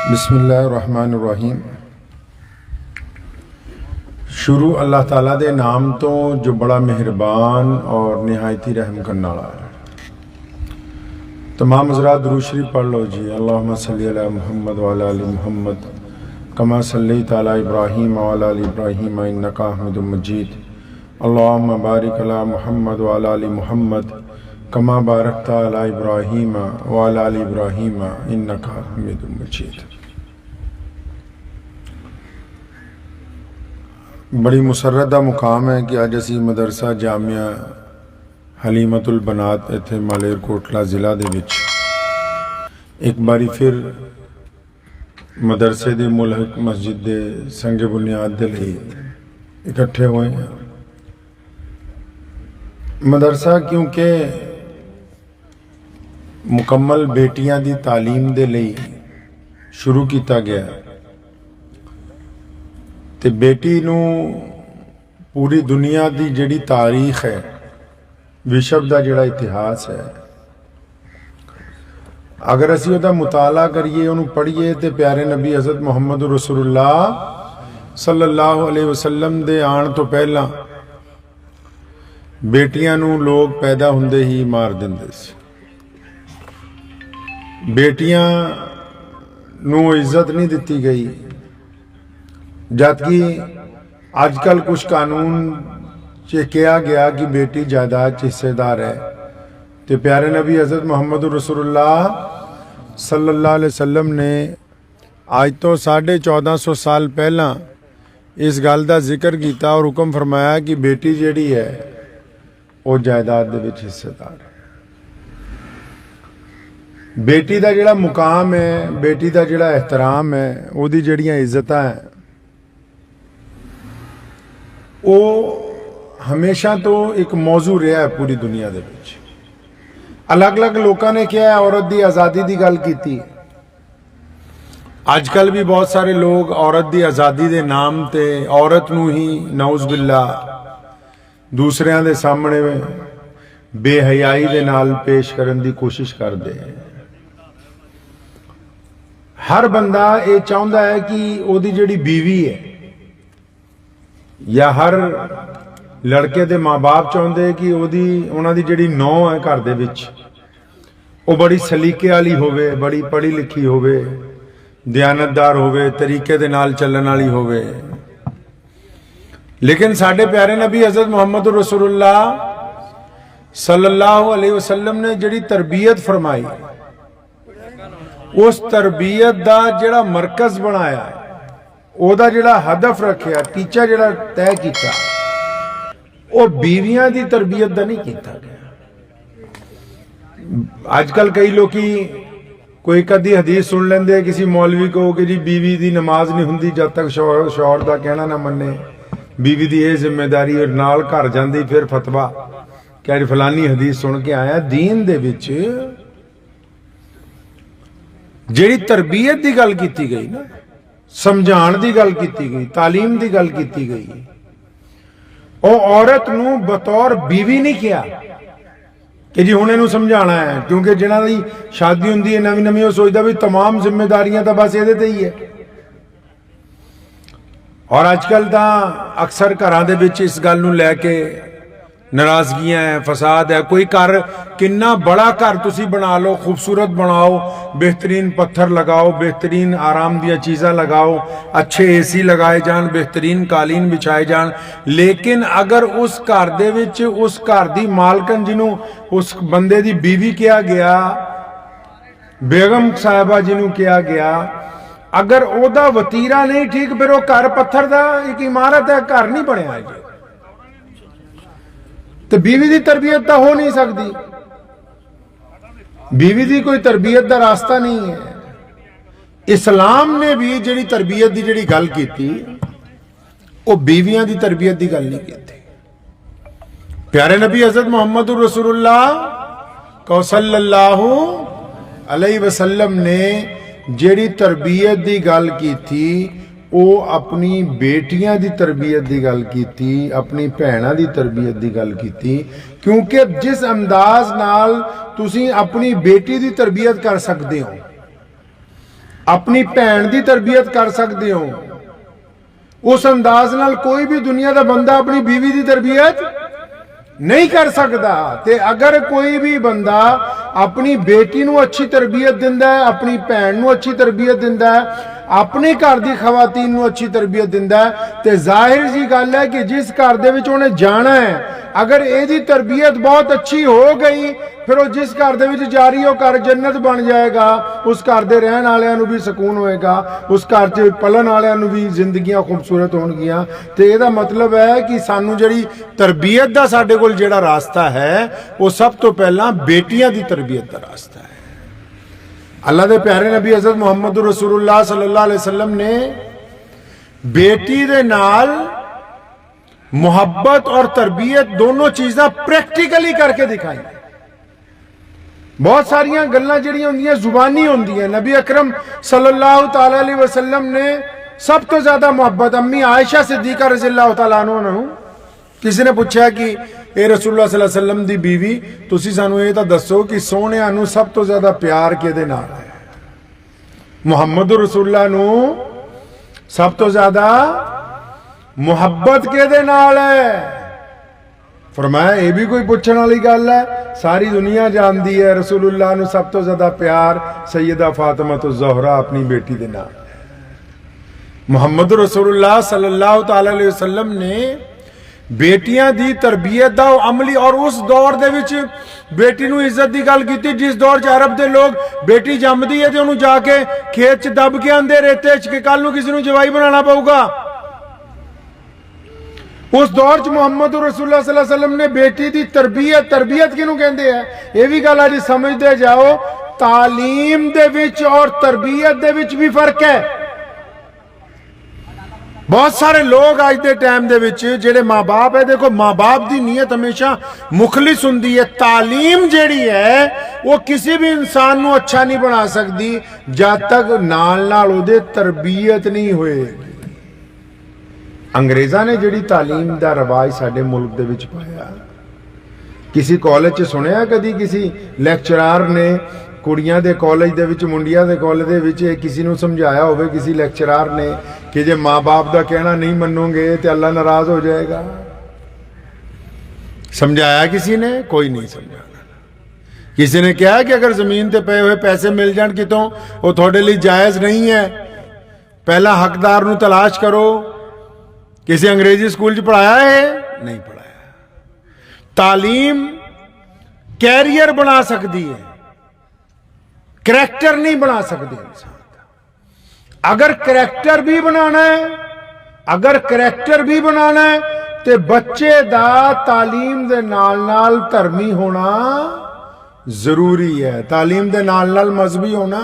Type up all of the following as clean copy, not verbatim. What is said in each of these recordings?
बिस्मिल्लाहिर्रहमानिर्रहीम। शुरू अल्लाह ताला दे नाम तो जो बड़ा मेहरबान और निहायती रहम करने वाला है। तमाम हज़रात दुरूद शरीफ पढ़ लो जी। अल्लाहुम्मा सल्ली अला मुहम्मद व अला आलि मुहम्मद कमा सल्लैता अला इब्राहीम व अला आलि इब्राहीम इन्नका हमीदुम मजीद। अल्लाहुम्मा बारिक अला मुहम्मद व अला आलि मुहम्मद कमा बारकता अला इब्राहीम व अला आलि इब्राहीम इन्नका हमीदुम मजीद। बड़ी मुसर्रत दा मुकाम है कि अज असी मदरसा जामिया हलीमतुल बनात इत्थे मालेरकोटला ज़िला दे विच एक बारी फिर मदरसे दे मुल्हक मस्जिद दे संगे बुनियाद दे लई इकट्ठे हुए हैं। मदरसा क्योंकि मुकम्मल बेटियां दी तालीम दे लई शुरू किया गया ते बेटी नू पूरी दुनिया की जिहड़ी तारीख है, विश्व का जिहड़ा इतिहास है, अगर असी उहदा मुताला करिए, उन्होंने पढ़िए तो प्यारे नबी हज़रत मुहम्मद रसूलुल्लाह सल्लल्लाहु अलैहि वसल्लम दे आण तो पहला बेटियां नू लोग पैदा हुंदे ही मार दिंदे सी। बेटियां नू इज्जत नहीं दिती गई, जबकि अजकल कुछ कानून च कहा गया कि बेटी जायदाद च हिस्सेदार है। तो प्यारे नबी हज़रत मुहम्मद रसूलुल्लाह सल्लल्लाहु अलैहि वसल्लम ने आज तो 1450 साल पहला इस गल का जिक्र किया और हुक्म फरमाया कि बेटी जिहड़ी है वो जायदाद दे विच हिस्सेदार है। बेटी का जिहड़ा मुकाम है, बेटी का जिहड़ा एहतराम है, उहदी जिहड़ियां इज्जतां है, वो हमेशा तो एक मौजू रहा है पूरी दुनिया दे विच। अलग अलग लोगों ने क्या है औरत की आज़ादी की गल की। अजकल भी बहुत सारे लोग औरत की आज़ादी के नाम ते औरत नू ही नौज़ बिल्ला दूसरियां दे सामने बेहयाई दे नाल पेश करने की कोशिश करते हैं। हर बंदा ये चाहता है कि उसकी जिहड़ी बीवी है या हर लड़के दे माँ बाप चाहते कि उन्हां दी जिहड़ी नौं है घर दे विच वो बड़ी सलीके वाली होवे, बड़ी पढ़ी लिखी होवे, दयानतदार होवे, तरीके दे नाल चलण वाली होवे। लेकिन साडे प्यारे नबी हज़रत मुहम्मद रसूलुल्लाह सल्लल्लाहु अलैहि वसल्लम ने जिहड़ी तरबियत फरमाई, उस तरबियत दा जिहड़ा मरकज बनाया, ओदा जिहड़ा हदफ रखिया, टीचा जिहड़ा तय किया, वो बीवियां दी तरबियत दा नहीं किया गया। आजकल कई लोग कोई कदी हदीस सुन लेंदे किसी मौलवी को कि जी बीवी दी नमाज नहीं हुंदी जब तक शौहर दा कहना ना मन्ने, बीवी दी ये जिम्मेदारी, और नाल घर जांदी फिर फतवा क्या फलानी हदीस सुन के आया। दीन दे विच जिहड़ी तरबियत की गल की गई ना, समझाण की गल की गई, तालीम की गल की गई, वो औरत नू बतौर बीवी नहीं किया कि जी हुण इहनूं समझाना है, क्योंकि जिन्हां दी शादी हुंदी है नवीं नवीं, वो सोचदा भी तमाम जिम्मेदारियां तो बस इहदे ते ही है। और अजकल तां अक्सर घरां दे विच इस गल नूं लैके नाराजगियां है, फसाद है। कोई घर किन्ना बड़ा घर तुसी बना लो, खूबसूरत बनाओ, बेहतरीन पत्थर लगाओ, बेहतरीन आराम दियां चीज़ां लगाओ, अच्छे AC लगाए जान, बेहतरीन कालीन बिछाए जान, लेकिन अगर उस घर दे विच उस घर दी मालकन जिन्हों उस बंदे दी बीवी किया गया, बेगम साहिबा जिन्हों किया गया, अगर ओदा वतीरा नहीं ठीक, फिर वो घर पत्थर दा एक इमारत है, घर नहीं बनया है। तो बीवी की तरबियत तो हो नहीं सकती, बीवी की कोई तरबियत का रास्ता नहीं है। इस्लाम ने भी जिहड़ी तरबियत की जिहड़ी गल की, वो बीवियां की तरबियत की गल नहीं की। प्यारे नबी हज़रत मुहम्मद रसूलुल्लाह सल्लल्लाहु अलैहि वसल्लम ने जिहड़ी तरबियत की गल की थी, वो अपनी बेटियां की तरबियत की गल की, अपनी भैणों की तरबियत की गल की। क्योंकि जिस अंदाज नाल तुसी अपनी बेटी की तरबियत कर सकते हो, अपनी भैन की तरबियत कर सकते हो, उस अंदाज नाल कोई भी दुनिया का बंदा अपनी बीवी की तरबियत नहीं कर सकता। ते अगर कोई भी बंदा अपनी बेटी नूं अच्छी तरबियत दिंदा है, अपनी भैन नूं अच्छी तरबियत दिंदा है, अपने घर की खवातीन नूं अच्छी तरबियत दिंदा है, ते जाहिर जी गल है कि जिस घर दे विच उहने जाना है, अगर इहदी तरबियत बहुत अच्छी हो गई, फिर वो जिस घर दे विच जा रही है, वो घर जन्नत बन जाएगा। उस घर दे रहण वालियां नूं भी सुकून होएगा, उस घर च पलन वालियां नूं भी जिंदगियां खूबसूरत होणगियां। ते इहदा मतलब है कि सानूं जिहड़ी तरबियत दा साडे कोल जिहड़ा रास्ता है, वो सब तो पहला बेटियां दी तरबियत दा रास्ता है। अल्लाह दे प्यारे नबी हज़रत मुहम्मद रसूलुल्लाह सल्लल्लाहु अलैहि वसल्लम ने बेटी दे नाल मुहब्बत और तरबियत दोनों चीज़ां प्रैक्टिकली करके दिखाई। बहुत सारियां गल्लां जिहड़ियां हुंदियां जुबानी हुंदियां, नबी अकरम सल्लल्लाहु तआला अलैहि वसल्लम ने सब तो ज्यादा मुहब्बत अम्मी आयशा सिद्दीका रज़ियल्लाहु तआला अन्हा नूं किसी ने पूछा कि ए रसूलुल्लाह सल्लल्लाहु अलैहि वसल्लम दी बीवी, तुसी सानू ये तां दसो कि सोहणिया नूं सब तो ज्यादा प्यार किहदे नाल है? मुहम्मद रसूलुल्लाह नूं सब तो ज्यादा मुहब्बत किहदे नाल है? फरमाया ये भी कोई पूछण वाली गल है? सारी दुनिया जानती है रसूलुल्लाह नूं सब तो ज्यादा प्यार सैयदा फातिमा तो ज़हरा अपनी बेटी दे नाल। मुहम्मद रसूलुल्लाह सल्लल्लाहु तआला अलैहि वसल्लम ने बेटियां दी तरबियत दा अमली, और उस दौर दे विच बेटी नूं इज्जत दी गल कीती जिस दौर च अरब दे लोग बेटी जमदी है ते उहनूं जाके खेत च दब के आंदे रेते च कि कल नूं किसी नूं जवाई बनाना पऊगा। उस दौर च मुहम्मद रसूलुल्लाह सल्लल्लाहु अलैहि वसल्लम ने बेटी दी तरबियत किहनूं कहंदे है, ये भी गल अज समझदे जाओ। तालीम दे विच और तरबियत दे विच भी फर्क है। बहुत सारे लोग आज के टाइम दे विच जेड़े माँ बाप है, देखो माँ बाप की नीयत हमेशा मुखलिस हुंदी है। तालीम जेड़ी है वो किसी भी इंसान नूं अच्छा नहीं बना सकती जब तक नाल नाल उहदे तरबियत नहीं होएगी। अंग्रेज़ां ने जिहड़ी तालीम दा रवाज साडे मुल्क दे विच पाया, किसी कॉलेज च सुनिया कदी किसी लैक्चरार ने कुड़ियां दे कॉलेज दे विच मुंडियां दे कॉलेज दे विच किसी नूं समझाया होवे किसी लैक्चरार ने कि जे माँ बाप दा कहना नहीं मनोगे तो अल्लाह नाराज हो जाएगा? समझाया किसी ने? कोई नहीं समझाया। किसी ने कहा कि अगर जमीन ते पे हुए पैसे मिल जाण कितों वो थोड़े लिए जायज नहीं है, पहला हकदार नूं तलाश करो। किसी अंग्रेजी स्कूल च पढ़ाया है? नहीं पढ़ाया। तालीम कैरियर बना सकती है, करैक्टर नहीं बना सकती इंसान का। अगर करैक्टर भी बनाना है, तो बच्चे दा तालीम दे नाल नाल धर्मी होना जरूरी है, तालीम दे नाल नाल मजहबी होना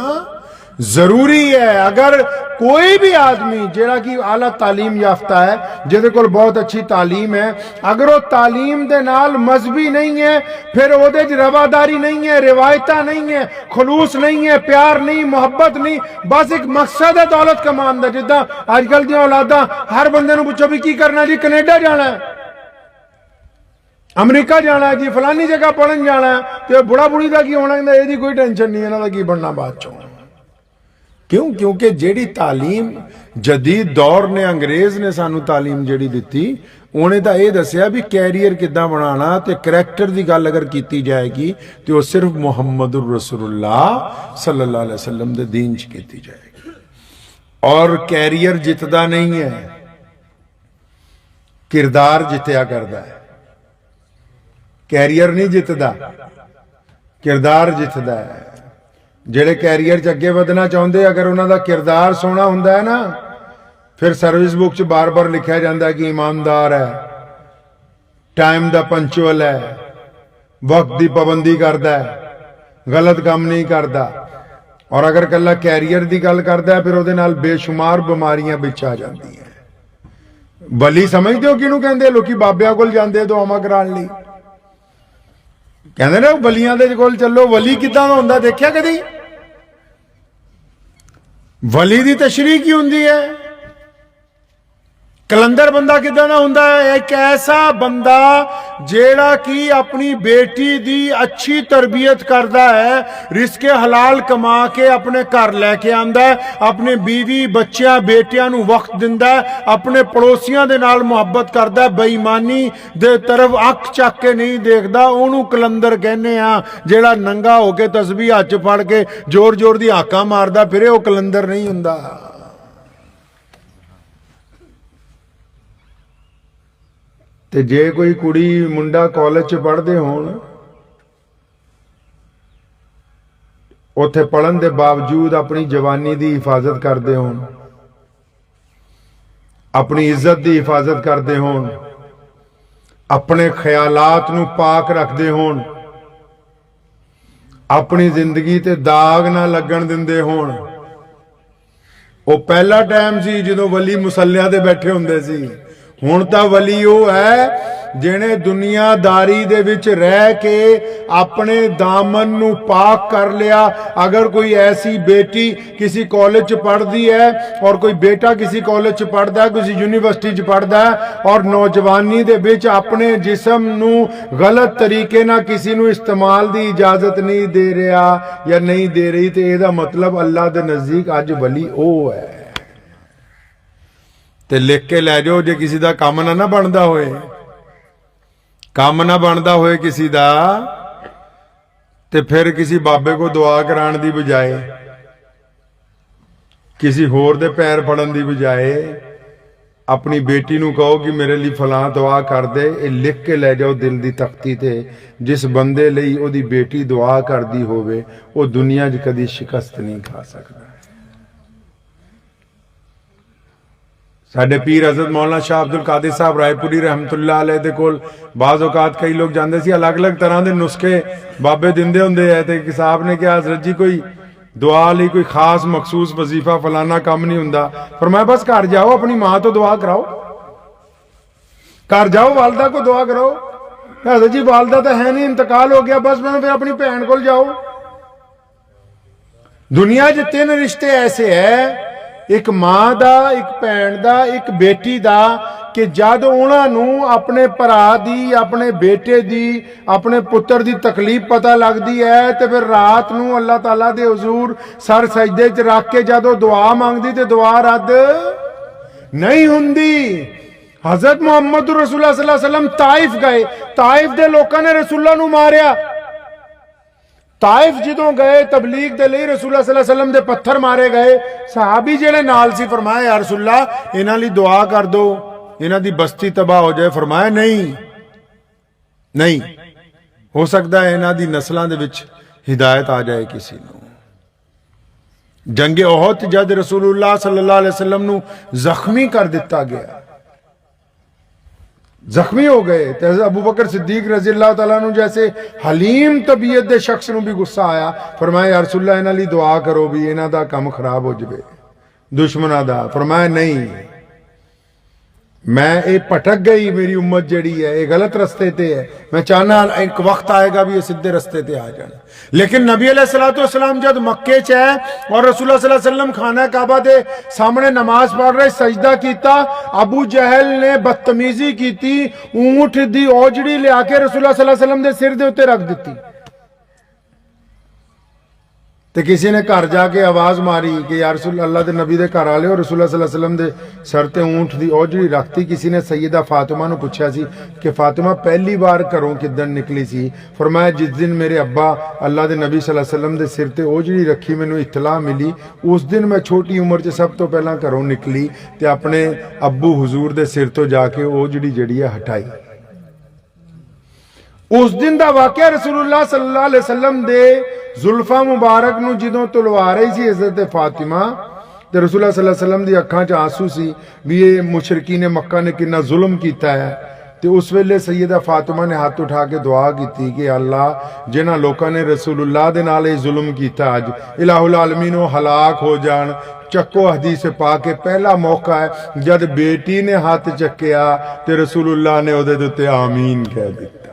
जरूरी है। अगर कोई भी आदमी जेड़ा कि आला तालीम याफ्ता है, जिहदे कोल बहुत अच्छी तालीम है, अगर वो तालीम दे नाल मजहबी नहीं है, फिर ओहदे च रवादारी नहीं है, रिवायतां नहीं है, खलूस नहीं है, प्यार नहीं, मोहब्बत नहीं, बस एक मकसद है दौलत कमान दा। जिद्दां अजकल दी औलादां हर बंदे नूं पुछो भी की करना जी, कनेडा जाना है, अमरीका जाना है जी, फलानी जगह पढ़न जाना है, तो बुढ़ा बुढ़ी का की होना, इसकी कोई टेंशन नहीं, इन्हां दा की बनना बाद चों। क्यों? क्योंकि जेड़ी तालीम जदीद दौर ने अंग्रेज ने सानू तालीम जेड़ी दिती, उन्हें तो यह दसिया भी कैरियर किद्दां बनाना, ते करैक्टर की गल अगर की जाएगी तो वह सिर्फ मुहम्मद रसूलुल्लाह सल्लल्लाहु अलैहि वसल्लम दे दीन च की जाएगी। और कैरियर जितदा नहीं है, किरदार जितया करदा है। कैरियर नहीं जितदा, किरदार जितदा है। जेड़े कैरियर च अगे वधना चाहते, अगर उन्हों का किरदार सोहना हुंदा है ना, फिर सर्विस बुक च बार बार लिखा जाता है कि ईमानदार है, टाइम दा पंचुअल है, वक्त की पाबंदी करता है, गलत काम नहीं करता। और अगर कला कैरियर की गल करता है, फिर उहदे नाल बेशुमार बीमारियां बिच आ जांदियां। बली समझते हो किहनूं कहंदे? लोकी बाबियां कोल जांदे दुआवां कराउण लई, कहंदे ने वलियां दे कोल चलो। वली किदां दा हुंदा देखिया कदी? वली दी तशरीह की हुंदी है? कलंदर बंदा किदां दा हुंदा है? एक ऐसा बंदा जेड़ा कि अपनी बेटी दी अच्छी तरबियत करदा है, रिस्के हलाल कमा के अपने घर लैके आंदा है, अपने बीवी बच्चियां बेटियां नूं वक्त दिंदा है, अपने पड़ोसियां दे नाल मुहब्बत करदा है, बेईमानी दे तरफ अख चक के नहीं देखदा, ओनू कलंदर कहने आ। जेड़ा नंगा होके तस्बीह हत्थ फड़ के जोर जोर दी हाकां मारदा फिरे, वो कलंदर नहीं हुंदा। ते जे कोई कुड़ी मुंडा कॉलेज च पढ़ते होण, उत्थे पढ़न के बावजूद अपनी जवानी की हिफाजत करते होण, अपनी इज्जत की हिफाजत करते होण, अपने ख्यालात नूं पाक रखते होण, अपनी जिंदगी ते दाग ना लगन दिंदे होण, वो पहला टाइम सी जदों वली मुसल्लियां ते बैठे हुंदे सी। हुण तां वली वो है जिहने दुनियादारी दे विच रह के अपने दामन नूं पाक कर लिया। अगर कोई ऐसी बेटी किसी कॉलेज च पढ़ती है और कोई बेटा किसी कॉलेज च पढ़ता है, किसी यूनिवर्सिटी च पढ़ता है और नौजवानी दे विच अपने जिस्म नूं गलत तरीके नाल किसी नूं इस्तेमाल दी इजाजत नहीं दे रहा या नहीं दे रही, तो इहदा मतलब अल्लाह दे नज़दीक अज वली ओ है। ते लिख के लै जाओ, जे किसी का काम ना बनता होए, काम ना बनता होए किसी का, ते फिर किसी बाबे को दुआ कराने की बजाय, किसी होर दे पैर फड़न की बजाय अपनी बेटी नूं कहो कि मेरे लिए फलां दुआ कर दे। ये लिख के लै जाओ दिल की तख्ती ते, जिस बंदे लई ओदी बेटी दुआ करती होवे वो दुनिया च कदी शिकस्त नहीं खा सकता। साडे पीर हज़रत मौलाना शाह अब्दुल कादिर साहब रायपुरी रहमतुल्लाह अलैह दे कोल बाज़ औकात कई लोग जाते सी, अलग अलग तरह के नुस्खे बाबे दिंदे हुंदे है। ते साहब ने कहा हज़रत जी कोई दुआ लई कोई खास मखसूस वजीफा फलाना काम नहीं हुंदा। फरमाया बस घर जाओ अपनी मां तो दुआ कराओ, घर जाओ वालदा को दुआ कराओ। हज़रत जी वालदा तो है नहीं, इंतकाल हो गया, बस मैं फिर अपनी भैन को जाओ। दुनिया च 3 रिश्ते ऐसे है, एक मां दा, एक भैन दा, एक बेटी दा, कि जद उन्होंने अपने भरा दी, अपने बेटे दी, अपने पुत्र दी तकलीफ पता लगती है तो फिर रात नूं अल्लाह ताला दे हुजूर सर सजदे च रख के जदों दुआ मंगदी तो दुआ रद्द नहीं हुंदी। हजरत मुहम्मद रसूलुल्लाह सल्लल्लाहु अलैहि वसल्लम ताइफ गए, ताइफ दे लोकां ने रसूलुल्लाह नूं मारिया। ताइफ जदों गए तबलीग दे लई रसूलुल्लाह सल्लल्लाहु अलैहि वसल्लम दे पत्थर मारे गए। सहाबी जेड़े नाल सी फरमाया या रसूलुल्लाह इन्हां लई दुआ कर दो, इन्हां दी बस्ती तबाह हो जाए। फरमाया नहीं नहीं हो सकता है इन्हां दी नस्लां दे विच हिदायत आ जाए किसी नूं। जंगे ओहद जद रसूलुल्लाह सल्लल्लाहु अलैहि वसल्लम नूं जख्मी कर दिता गया, जख्मी हो गए, तो अबू बकर सिद्दीक रज़ी अल्लाह तआला अन्हु जैसे हलीम तबीयत के शख्स नूं भी गुस्सा आया। फरमाया या रसूलल्लाह इन्हां लई दुआ करो भी इन्हां दा काम खराब हो जाए दुश्मनां दा। फरमाया नहीं, मैं ये भटक गई, मेरी उम्मत जड़ी है ये गलत रस्ते ते है, मैं चाहना एक वक्त आएगा भी ये सीधे रस्ते ते आ जाए। लेकिन नबी अलैहिस्सलातु वस्सलाम जब मक्के च है और रसूलुल्लाह सल्लल्लाहु अलैहि वसल्लम खाना काबा दे सामने नमाज पढ़ रहे, सजदा किया, अबू जहल ने बदतमीजी की, ऊंट दी ओजड़ी लिया के रसूलुल्लाह सल्लल्लाहु अलैहि वसल्लम दे सिर दे उत्ते रख दी। तो किसी ने घर जाके आवाज मारी कि यार रसूल अल्लाह के नबी के घर आले हो, रसूलुल्लाह सल्लल्लाहु अलैहि वसल्लम दे सर ते ऊंट दी ओजड़ी रखती। किसी ने सैयदा फातिमा नूं पुछया सी कि फातिमा पहली बार घरों किदन निकली सी। फरमाया जिस दिन मेरे अब्बा अल्लाह के नबी सल्लल्लाहु अलैहि वसल्लम दे सिर ते ओजड़ी रखी, मैनूं इत्तला मिली, उस दिन मैं छोटी उम्र च सब तो पहला घरों निकली ते अपने अब्बू हुजूर दे सिर तो जाके ओजड़ी जड़ी है हटाई। उस दिन का वाकया रसूलुल्लाह सल्लल्लाहु अलैहि वसल्लम दे जुल्फा मुबारक नूं जदों तुलवा रही सी हज़रत फातिमा, ते रसूलुल्लाह सल्लल्लाहु अलैहि वसल्लम दी अखां च आंसू सी भी ये मुशरकीन मक्का ने कितना जुल्म किया है। ते उस वेले सैयदा फातिमा ने हाथ उठा के दुआ की कि अल्लाह जिन्हां लोकां ने रसूलुल्लाह दे नाल ये जुल्म किया अज इलाहुल आलमीन वो हलाक हो जान। चक्को हदीस पा के पहला मौका है जब बेटी ने हाथ चक्या ते रसूलुल्लाह ने उहदे उत्ते आमीन कह दिता।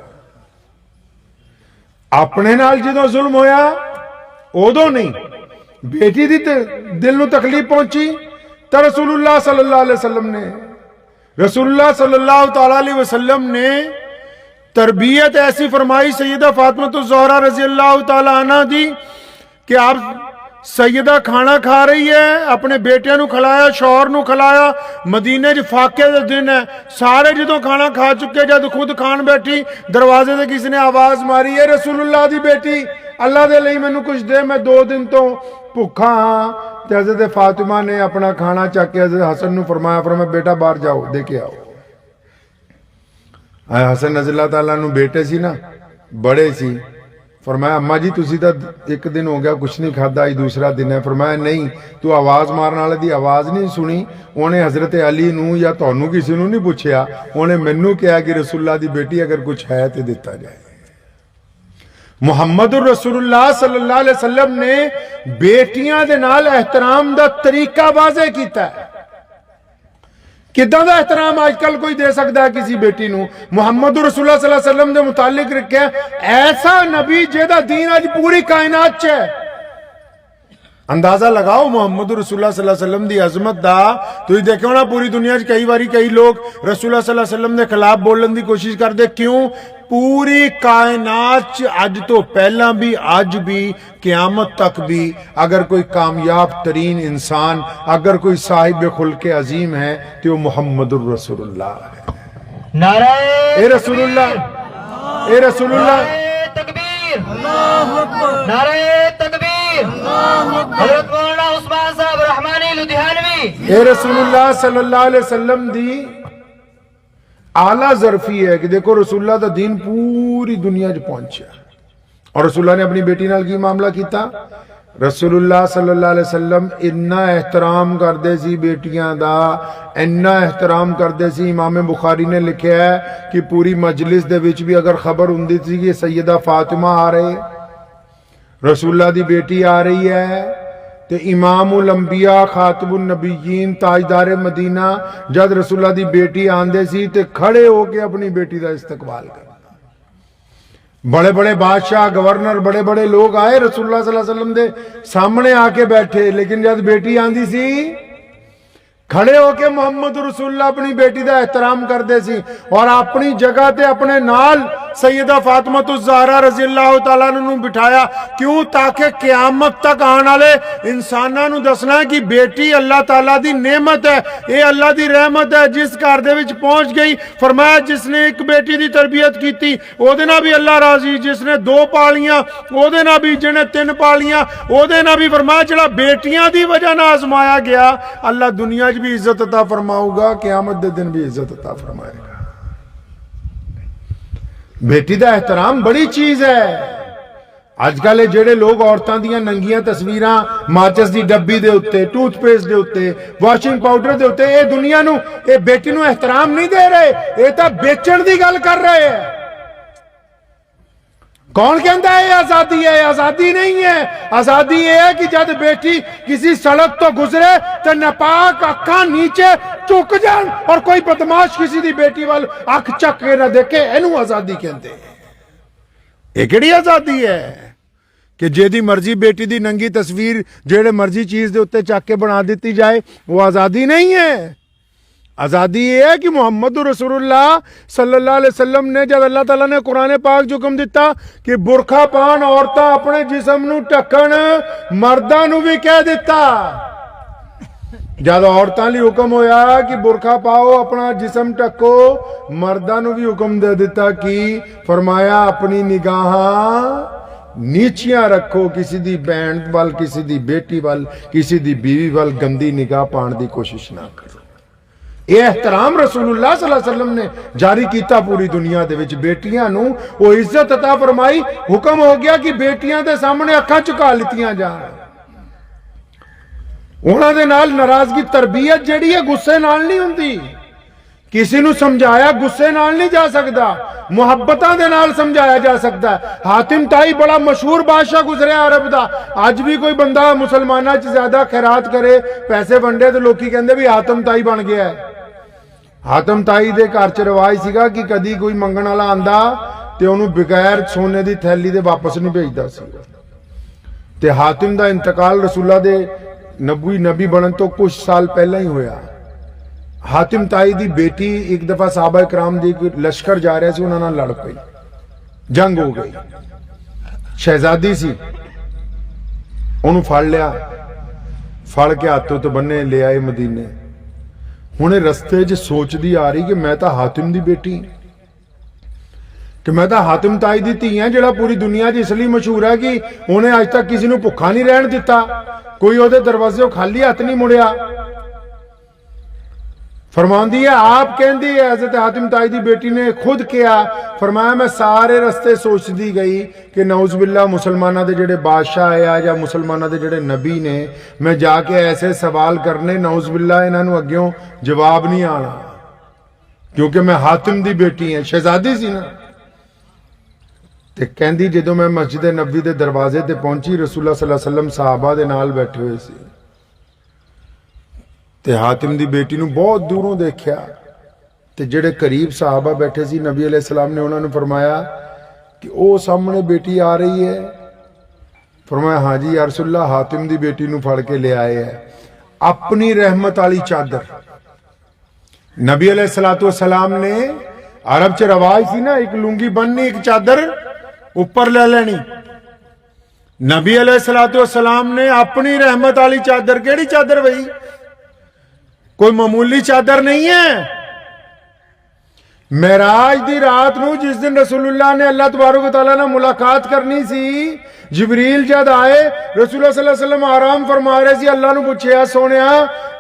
अपने नाल जदों जुल्म होया उदों नहीं, बेटी दी दिल नूं तकलीफ पहुंची तो रसूलुल्लाह सल्लल्लाहु अलैहि वसल्लम ने रसूलुल्लाह सल्लल्लाहु ताला अलैहि वसल्लम ने तरबियत ऐसी फरमाई सैयदा फातिमा ज़हरा रज़ी अल्लाह ताला अन्हा दी कि आप सैयदा खाना खा रही है, अपने बेटियां नू खिलाया, शौहर नू खिलाया। मदीने च फाके दे दिन है, सारे जो खाना खा चुके, जब खुद खान बैठी दरवाजे से किसी ने आवाज मारी, है रसूलुल्लाह दी बेटी अल्लाह दे लई मैनू कुछ दे, मैं 2 दिन तो भुखा हाँ। तो हज़रत फातिमा ने अपना खाना चक के हज़रत हसन नू फरमाया बेटा बाहर जाओ दे के आओ। हसन रज़ियल्लाहु ताला नू बेटे सी ना, बड़े सी। फरमाया अम्मा जी तुसी तो 1 दिन हो गया कुछ नहीं खादा, अज दूसरा दिन है। फरमाया नहीं, तू आवाज मारने वाले दी आवाज नहीं सुनी, उन्हें हजरत अली नू या तुहानू किसी नू नहीं पूछया, उन्हें मैनू कहा कि रसूलुल्लाह दी बेटी अगर कुछ है तो दिता जाए। मुहम्मदुर रसूलुल्लाह सल्लल्लाहु अलैहि वसल्लम ने बेटियां दे नाल एहतराम दा तरीका वाज़े कीता है। किदां दा एहतराम आजकल कोई दे सकता है किसी बेटी नू? मुहम्मद रसूलुल्लाह सल्लल्लाहु अलैहि वसल्लम दे मुतालिक रखिया ऐसा नबी जेदा दीन आज पूरी कायनात च है। अंदाजा लगाओ मुहम्मद रसूलुल्लाह सल्लल्लाहु अलैहि वसल्लम दी अजमत दा। तुसीं देखो ना पूरी दुनिया च कई बारी कई लोग रसूलुल्लाह सल्लल्लाहु अलैहि वसल्लम दे खिलाफ बोलने की कोशिश करते, क्यों? पूरी कायनात च अज तो पहला भी अज भी क़यामत तक भी अगर कोई कामयाब तरीन इंसान, अगर कोई साहिब खुल्के अजीम है तो वो मुहम्मदुर रसूलुल्लाह है। नारे ए रसूलुल्लाह, ए रसूलुल्लाह, तकबीर, अल्लाहु अकबर, नारे तकबीर, हज़रत मौलाना उस्मान साहब रहमानी लुधियानवी। ए रसूलुल्लाह सल्लल्लाहु अलैहि वसल्लम दी आला ज़रफी है कि देखो रसूलुल्लाह दा दीन पूरी दुनिया च पहुंचा। और रसूलुल्लाह ने अपनी बेटी नाल की मामला किया? रसूलुल्लाह सल्लल्लाहु अलैहि वसल्लम इन्ना एहतराम करते सी बेटियां दा, इन्ना एहतराम करते सी। इमाम बुखारी ने लिखा है कि पूरी मजलिस दे विच भी अगर खबर हुंदी सी कि सैयदा फातिमा आ रहे, रसूलुल्लाह दी बेटी आ रही है, तो इमामुल अंबिया खातमुन नबीयीन ताजदार मदीना जब रसूलुल्लाह दी बेटी आंदे सी ते खड़े होके अपनी बेटी का इस्तकबाल करना। बड़े बड़े बादशाह, गवर्नर, बड़े बड़े लोग आए रसूलुल्लाह सल्लल्लाहु अलैहि वसल्लम दे सामने आके बैठे, लेकिन जब बेटी आंदी सी खड़े होके मोहम्मद रसूलुल्लाह अपनी बेटी का एहतराम करते सी। और अपनी जगह ते अपने नाल सैयदा फातिमा ज़हरा रज़ी अल्लाह तआला अन्हा बिठाया। क्यों? ताकि क़यामत तक आने वाले इंसानां नूं दसना है कि बेटी अल्लाह ताला दी नेमत है, ये अल्लाह दी रहमत है। जिस घर दे विच पहुंच गई, फरमाया जिसने एक बेटी की तरबियत की ओदे नाल भी अल्लाह राजी, जिसने 2 पालियां ओदे नाल भी, जिन्हें 3 पालियां ओदे नाल भी। फरमाया जिहड़ा बेटियां दी वजह नाल आजमाया गया, अल्लाह दुनिया च भी इज्जत अता फरमाऊगा, क़यामत दे दिन भी इज्जत अता फरमाएगा। बेटी का एहतराम बड़ी चीज है। अजकल जेड़े लोग औरतां दियां नंगियां तस्वीरां माचिस की डब्बी दे उत्ते, टूथपेस्ट दे उत्ते, वॉशिंग पाउडर दे उत्ते, ये दुनिया नू, ये बेटी नू एहतराम नहीं दे रहे, ये तो बेचण की गल कर रहे हैं। कौन कहता है आजादी है? आजादी नहीं है। आजादी यह है कि जब बेटी किसी सड़क तो गुजरे तो नापाक अखा नीचे झुक जान और कोई बदमाश किसी दी बेटी वाल अख चक के ना देखे, इनू आजादी कहते हैं। ये केड़ी आजादी है कि जेदी मर्जी बेटी दी नंगी तस्वीर जेड़े मर्जी चीज दे उत्ते चक के बना दी जाए? वो आजादी नहीं है। आजादी ये है कि मोहम्मद रसूलुल्लाह सल्लल्लाहु अलैहि वसल्लम ने जब अल्लाह ताला ने कुरान पाक जो हुक्म दिता कि बुरखा पान औरतां अपने जिस्म नू ढकण, मर्दां नू भी कह दिता। जब औरतां लई हुक्म होया कि बुरखा पाओ, अपना जिस्म ढको, मर्दां नू भी हुक्म दे दिता कि फरमाया अपनी निगाहां नीचियां रखो, किसी दी भैन वाल, किसी दी बेटी वाल, किसी दी बीवी वाल गंदी निगाह पाने की कोशिश ना करो। यह एहतराम रसूलुल्लाह सल्लल्लाहु अलैहि वसल्लम ने जारी किया पूरी दुनिया दे विच। बेटियां नू वो इज्जत अता फरमाई। हुक्म हो गया कि बेटियां दे सामने अखां झुका लितियां जान। उन्हां दे नाल नाराजगी, तरबियत जिहड़ी है गुस्से नाल नहीं हुंदी। किसी नू समझाया गुस्से नाल नहीं जा सकता, मुहब्बतां दे नाल समझाया जा सकता है। हातिम ताई बड़ा मशहूर बादशाह गुजरिया अरब दा। अज भी कोई बंदा मुसलमाना च ज्यादा खैरात करे, पैसे वंडे तो लोग कहते भी हातिम ताई बन गया है। हातिम ताई दे घर च रिवाज सीगा कि कदी कोई मंगण वाला आंदा ते उन्होंने बगैर सोने की थैली दे वापस नहीं भेजता सीगा। ते हातिम दा इंतकाल रसूला दे नबी बनन तो कुछ साल पहला ही होया। हातिम ताई दी बेटी एक दफा साहबा कराम दी लश्कर जा रहा सी, उन्होंने लड़ पई, जंग हो गई, शहजादी सी, उन्होंने फड़ लिया, फड़ के हाथों तो बन्ने ले आए मदीने। हुणे रस्ते च सोचदी आ रही कि मैं तो हातिम दी बेटी, कि मैं तो हातिम ताई दी धी हां, जिहड़ा पूरी दुनिया च इसलिए मशहूर है कि उन्हें अज तक किसी को भुखा नहीं रहन दिता, कोई ओदे दरवाजे खाली हथ नहीं मुड़िया। फरमांदी है, आप कहती है हजरत हातिम ताई दी बेटी ने खुद किया, फरमाया मैं सारे रस्ते सोचती गई कि नौज़बिल्ला मुसलमाना दे जेड़े बादशाह है या मुसलमाना दे जेड़े नबी ने, मैं जाके ऐसे सवाल करने, नौज़बिल्ला इन्हों अग्यों जवाब नहीं आना, क्योंकि मैं हातिम दी बेटी है, शहजादी सी ना। ते कहंदी जदों मैं मस्जिद नबी दे दरवाजे ते पहुंची, रसूलुल्लाह सल्लल्लाहु अलैहि वसल्लम सहाबा दे नाल बैठे हुए सी, ते हातिम दी बेटी नूं बहुत दूरों देखा, ते जेड़े करीब सहाबा बैठे सी, नबी अलैहि सलाम ने उन्होंने फरमाया कि ओ सामने बेटी आ रही है। फरमाया हाँ जी या रसूलल्लाह, हातिम दी बेटी नूं फड़ के ले आए है, अपनी रहमत वाली चादर। नबी अलैहि सलातो सलाम ने, अरब च रवाज सी ना, एक लुंगी बननी, एक चादर ऊपर ले लेनी। नबी अलैहि सलाम ने अपनी रहमत वाली चादर, केड़ी चादर भाई, कोई मामूली चादर नहीं है। मेराज दी रात नूं जिस दिन रसूलुल्लाह ने अल्लाह तबारक व तआला नाल मुलाकात करनी सी, जिबरील जद आए, रसूलुल्लाह सल्लल्लाहु अलैहि वसल्लम आराम फरमा रहे सी, अल्लाह नूं पुछया सोनिया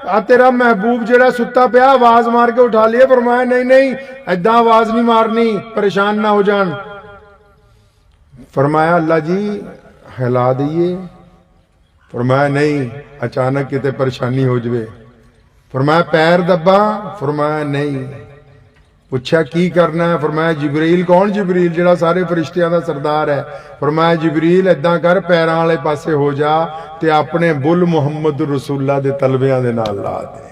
आ तेरा महबूब जेड़ा सुता पिया, आवाज मार के उठा लिया। फरमाया नहीं नहीं, ऐदा आवाज नहीं मारनी, परेशान ना हो जान। फरमाया अल्लाह जी हिला दईए। फरमाया नहीं, अचानक किते परेशानी हो जाए। फरमाया पैर दबा। फरमाया नहीं। पूछा की करना है। फरमाया जिबरील। कौन जिबरील? जिहड़ा सारे फरिश्तियां दा सरदार है। फरमाया जिबरील ऐदां कर, पैरां वाले पासे हो जा ते अपने बुल मुहम्मद रसूलुल्लाह दे तलवियां दे नाल ला दे।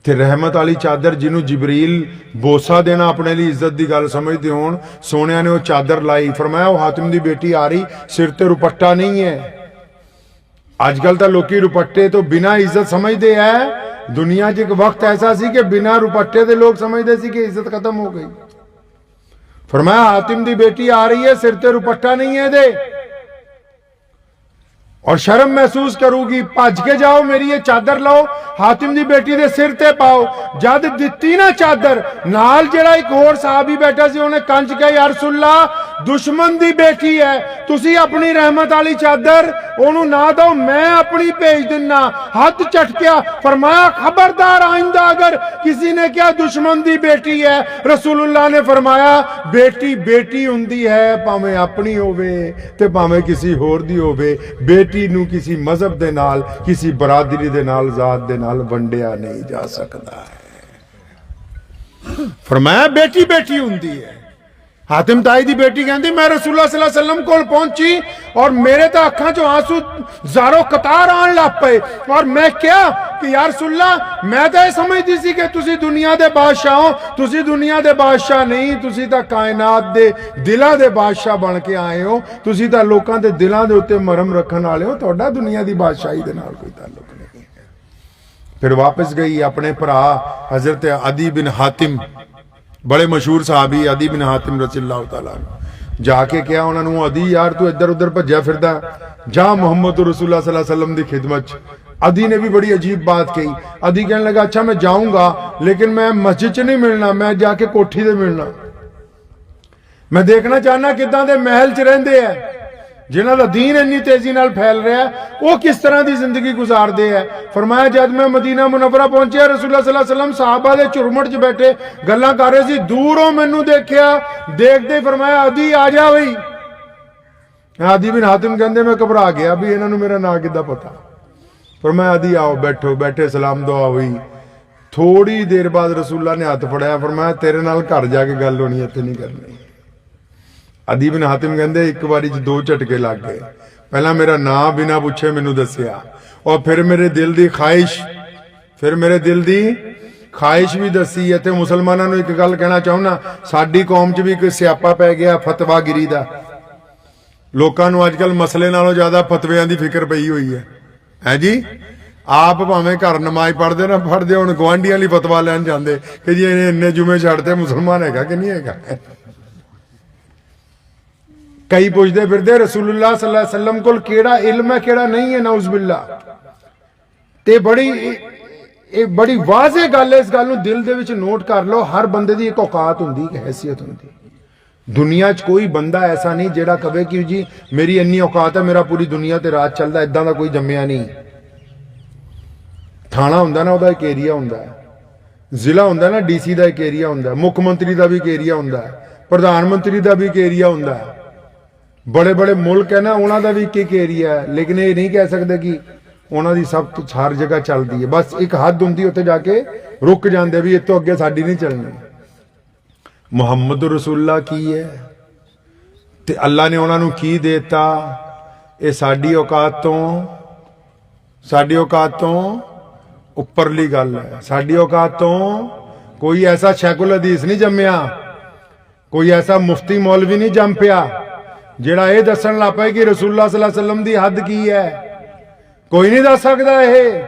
ते रहमत वाली चादर जिन्हों जिबरील बोसा देना अपने लिए इज्जत की गल समझते होण, सोनिया ने वो चादर लाई। फरमाया वो हातिम दी बेटी आ रही, सिर ते रुपट्टा नहीं है। अजकल तो लोग रुपट्टे तो बिना इज्जत समझते है। दुनिया च एक वक्त ऐसा सी कि बिना रुपट्टे दे लोग समझते सी कि इज्जत खत्म हो गई। फरमाया हातिम दी बेटी आ रही है, सिर ते रुपट्टा नहीं है दे, और शर्म महसूस करूगी, भज के जाओ, मेरी ये चादर लाओ, हातिम दी बेटी दे सिर ते पाओ। जद दिती ना चादर, नाल जेड़ा एक होर साहबी बैठा सी, उन्हें कंज के या रसूलल्लाह दुश्मन दी बेटी है, तुसी अपनी रहमत वाली चादर ओनू ना दो, मैं अपनी भेज दिना। हथ झटकिया। फरमाया खबरदार, आइंदा अगर किसी ने क्या दुश्मन दी बेटी है। रसूलुल्लाह ने फरमाया बेटी बेटी हुंदी है, भावें अपनी होवे ते भावें किसी होर दी होवे। बेटी नू किसी मजहब दे नाल, किसी बरादरी दे नाल, जात दे नाल वंडिया नहीं जा सकता है। फरमाया बेटी बेटी हुंदी है। हातिम ताई दी बेटी कहती मैं रसूलुल्लाह सल्लल्लाहु अलैहि वसल्लम कोल पहुंची और मेरे तो अखां चों आंसू ज़ारो कतार आन लग पे, और मैं क्या कि यार रसूलुल्लाह मैं तो यह समझती सी कि तुसी दुनिया दे बादशाह हो। तुसी दुनिया दे बादशाह नहीं, तुसी तो कायनात दे दिलां दे बादशाह बन के आए हो। तुसी तो लोकां दे दिलां दे उत्ते मरहम रखण वाले हो, तुहाडा दुनिया दी बादशाही दे नाल कोई ताल्लुक नहीं है। फिर वापस गई अपने भरा हजरत अदी बिन हातिम, बड़े मशहूर सहाबी अदी बिन हातिम रज़ियल्लाहु तआला अन्हु, जाके क्या उन्होंने, अदी यार तू इधर उधर भज्या फिरदा, जा मुहम्मद रसूलुल्लाह सल्लल्लाहु अलैहि वसल्लम दी खिदमत च। अदी ने भी बड़ी अजीब बात कही। अदी कहने लगा अच्छा मैं जाऊंगा, लेकिन मैं मस्जिद च नहीं मिलना, मैं जाके कोठी से मिलना। मैं देखना चाहना किदां दे महल च रहिंदे है, जिन्हां दा दीन इन्नी तेजी नाल फैल रहा है, वो किस तरह की जिंदगी गुजारते हैं। फरमाया जब मैं मदीना मुनव्वरा पहुंचा, रसूलुल्लाह सल्लल्लाहु अलैहि वसल्लम साहबा दे झुरमुट च बैठे गल्लां कर रहे सी, दूरों मैनू देखा, देखते फरमाया अदी आ जा बई। अदी बिन हातिम कहंदे मैं घबरा गया भी इन्हां नू मेरा नाम किद्दां पता। फरमाया अदी आओ बैठो, बैठे सलाम दुआ हुई। थोड़ी देर बाद रसूलुल्लाह ने हाथ फड़ाया, फरमाया तेरे नाल घर जाके गल होनी, इत्थे नहीं करनी। अदी बिन हातिम कहंदे एक बारी च दो झटके लग गए। पहला मेरा नाम बिना पुछे मैनू दसिया, और फिर मेरे दिल दी ख्वाहिश, फिर मेरे दिल दी ख्वाहिश भी दसी। इत्थे मुसलमानों नूं एक गल कहना चाहुंदा, साडी कौम च भी एक स्यापा पै गया फतवागिरी दा। लोकां नूं अजकल मसले नालों ज्यादा फतवियां दी फिक्र पई हुई है जी। ਆਪ ਭਾਵੇਂ ਘਰ ਨਮਾਜ਼ ਪੜ੍ਹਦੇ ਨਾ ਪੜ੍ਹਦੇ, ਹੁਣ ਗੁਆਂਢੀਆਂ ਲਈ ਫਤਵਾ ਲੈਣ ਜਾਂਦੇ ਕਿ ਜੀ ਇਹਨੇ ਇੰਨੇ ਜੁਮੇ ਛੱਡਤੇ, ਮੁਸਲਮਾਨ ਹੈਗਾ ਕਿ ਨਹੀਂ ਹੈਗਾ। ਕਈ ਪੁੱਛਦੇ ਫਿਰਦੇ ਰਸੂਲੁल्लाह सल्लल्लाहु अलैहि वसल्लम ਕੋਲ ਕਿਹੜਾ ਇਲਮ ਹੈ ਕਿਹੜਾ ਨਹੀਂ ਹੈ, ਨਾਉਜ਼ ਬਿल्ला। ਤੇ ਬੜੀ ਵਾਜ਼ੇ ਗੱਲ ਹੈ, ਇਸ ਗੱਲ ਨੂੰ ਦਿਲ ਦੇ ਵਿੱਚ ਨੋਟ ਕਰ ਲਓ। ਹਰ ਬੰਦੇ ਦੀ ਇੱਕ ਔਕਾਤ ਹੁੰਦੀ, ਇੱਕ ਹੈਸੀਅਤ ਹੁੰਦੀ। ਦੁਨੀਆ 'ਚ ਕੋਈ ਬੰਦਾ ਐਸਾ ਨਹੀਂ ਜਿਹੜਾ ਕਵੇ ਕਿ ਜੀ ਮੇਰੀ ਇੰਨੀ ਔਕਾਤ ਹੈ, ਮੇਰਾ ਪੂਰੀ ਦੁਨੀਆ ਤੇ ਰਾਜ ਚੱਲਦਾ, ਇਦਾਂ ਦਾ ਕੋਈ ਜੰਮਿਆ ਨਹੀਂ। ਥਾਣਾ ਹੁੰਦਾ ਨਾ, ਉਹਦਾ ਇੱਕ ਏਰੀਆ ਹੁੰਦਾ ਹੈ। ਜ਼ਿਲ੍ਹਾ ਹੁੰਦਾ ਨਾ, ਡੀਸੀ ਦਾ ਇੱਕ ਏਰੀਆ ਹੁੰਦਾ, ਮੁੱਖ ਮੰਤਰੀ ਦਾ ਵੀ ਇੱਕ ਏਰੀਆ ਹੁੰਦਾ, ਪ੍ਰਧਾਨ ਮੰਤਰੀ ਦਾ ਵੀ ਇੱਕ ਏਰੀਆ ਹੁੰਦਾ। बड़े बड़े मुल्क है ना, उन्होंने भी एक एरिया है, लेकिन ये नहीं कह सकते कि उन्होंने सब कुछ हर जगह चलती है। बस एक हद होंगी, उत्थे जाके रुक जाते भी इतों अगे साडी नहीं चलनी। मुहम्मद रसूलुल्लाह की है ते अल्लाह ने उन्होंने की देता, ये साडी औकात तो उपरली गल है। साडी औकात तो कोई ऐसा शैकुल हदीस नहीं जम्मिया, कोई ऐसा मुफ्ती मौलवी नहीं जम पिया ਜਿਹੜਾ ਇਹ ਦੱਸਣ ਲੱਗ ਪਿਆ ਕਿ ਰਸੂਲullah सल्लल्लाहु अलैहि वसल्लम ਦੀ ਹੱਦ ਕੀ ਹੈ। ਕੋਈ ਨਹੀਂ ਦੱਸ ਸਕਦਾ। ਇਹ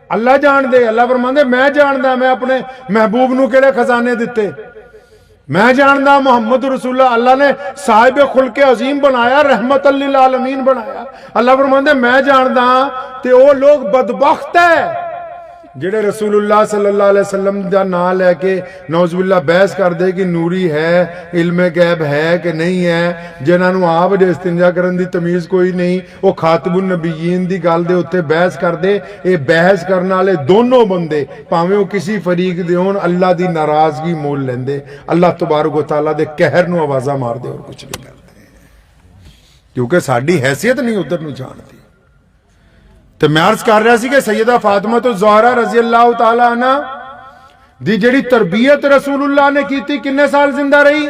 ਅੱਲਾ ਜਾਣਦੇ। ਅੱਲਾ ਫਰਮਾਉਂਦੇ ਮੈਂ ਜਾਣਦਾ, ਮੈਂ ਆਪਣੇ ਮਹਿਬੂਬ ਨੂੰ ਕਿਹੜੇ ਖਜ਼ਾਨੇ ਦਿੱਤੇ, मैं जानदा मोहम्मद रसूलुल्लाह। अल्लाह ने साहिब खुल्के अजीम बनाया, रहमत लिल आलमीन बनाया। अल्लाह फरमांदे मैं जानदा ते ओ लोग बदबख्त है ਜਿਹੜੇ रसूलुल्लाह सल्लल्लाहु अलैहि वसल्लम ਦਾ ਨਾਂ ਲੈ ਕੇ ਨੌਜ਼ੁबिल्लाह ਬਹਿਸ ਕਰਦੇ ਕਿ ਨੂਰੀ ਹੈ, ਇਲਮੇ ਗੈਬ ਹੈ ਕਿ ਨਹੀਂ ਹੈ, ਜਿਨ੍ਹਾਂ ਨੂੰ ਆਪ ਦੇ ਇਸਤਿੰਜਾ ਕਰਨ ਦੀ ਤਮੀਜ਼ ਕੋਈ ਨਹੀਂ, ਉਹ ਖਾਤਮੁਨ ਨਬੀयीन ਦੀ ਗੱਲ ਦੇ ਉੱਤੇ ਬਹਿਸ ਕਰਦੇ। ਇਹ ਬਹਿਸ ਕਰਨ ਵਾਲੇ ਦੋਨੋਂ ਬੰਦੇ ਭਾਵੇਂ ਉਹ ਕਿਸੇ ਫਰੀਕ ਦੇ ਹੋਣ, ਅੱਲਾ ਦੀ ਨਾਰਾਜ਼ਗੀ ਮੋਲ ਲੈਂਦੇ, ਅੱਲਾ ਤਬਾਰਕ व तआला ਦੇ ਕਹਿਰ ਨੂੰ ਆਵਾਜ਼ਾਂ ਮਾਰਦੇ, ਹੋਰ ਕੁਝ ਨਹੀਂ ਕਰਦੇ, ਕਿਉਂਕਿ ਸਾਡੀ ਹੈਸੀਅਤ ਨਹੀਂ ਉਧਰ ਨੂੰ ਜਾਣਦੀ। ਤੇ ਮੈਂ ਅਰਜ਼ ਕਰ ਰਿਹਾ ਸੀ ਕਿ ਸੈਯਦਾ ਫਾਤਿਮਾ ਤੋਂ ज़हरा रज़ी अल्लाह तआला अन्हा ਦੀ ਜਿਹੜੀ ਤਰਬੀਅਤ रसूलुल्लाह ने ਕੀਤੀ, किन्ने साल जिंदा रही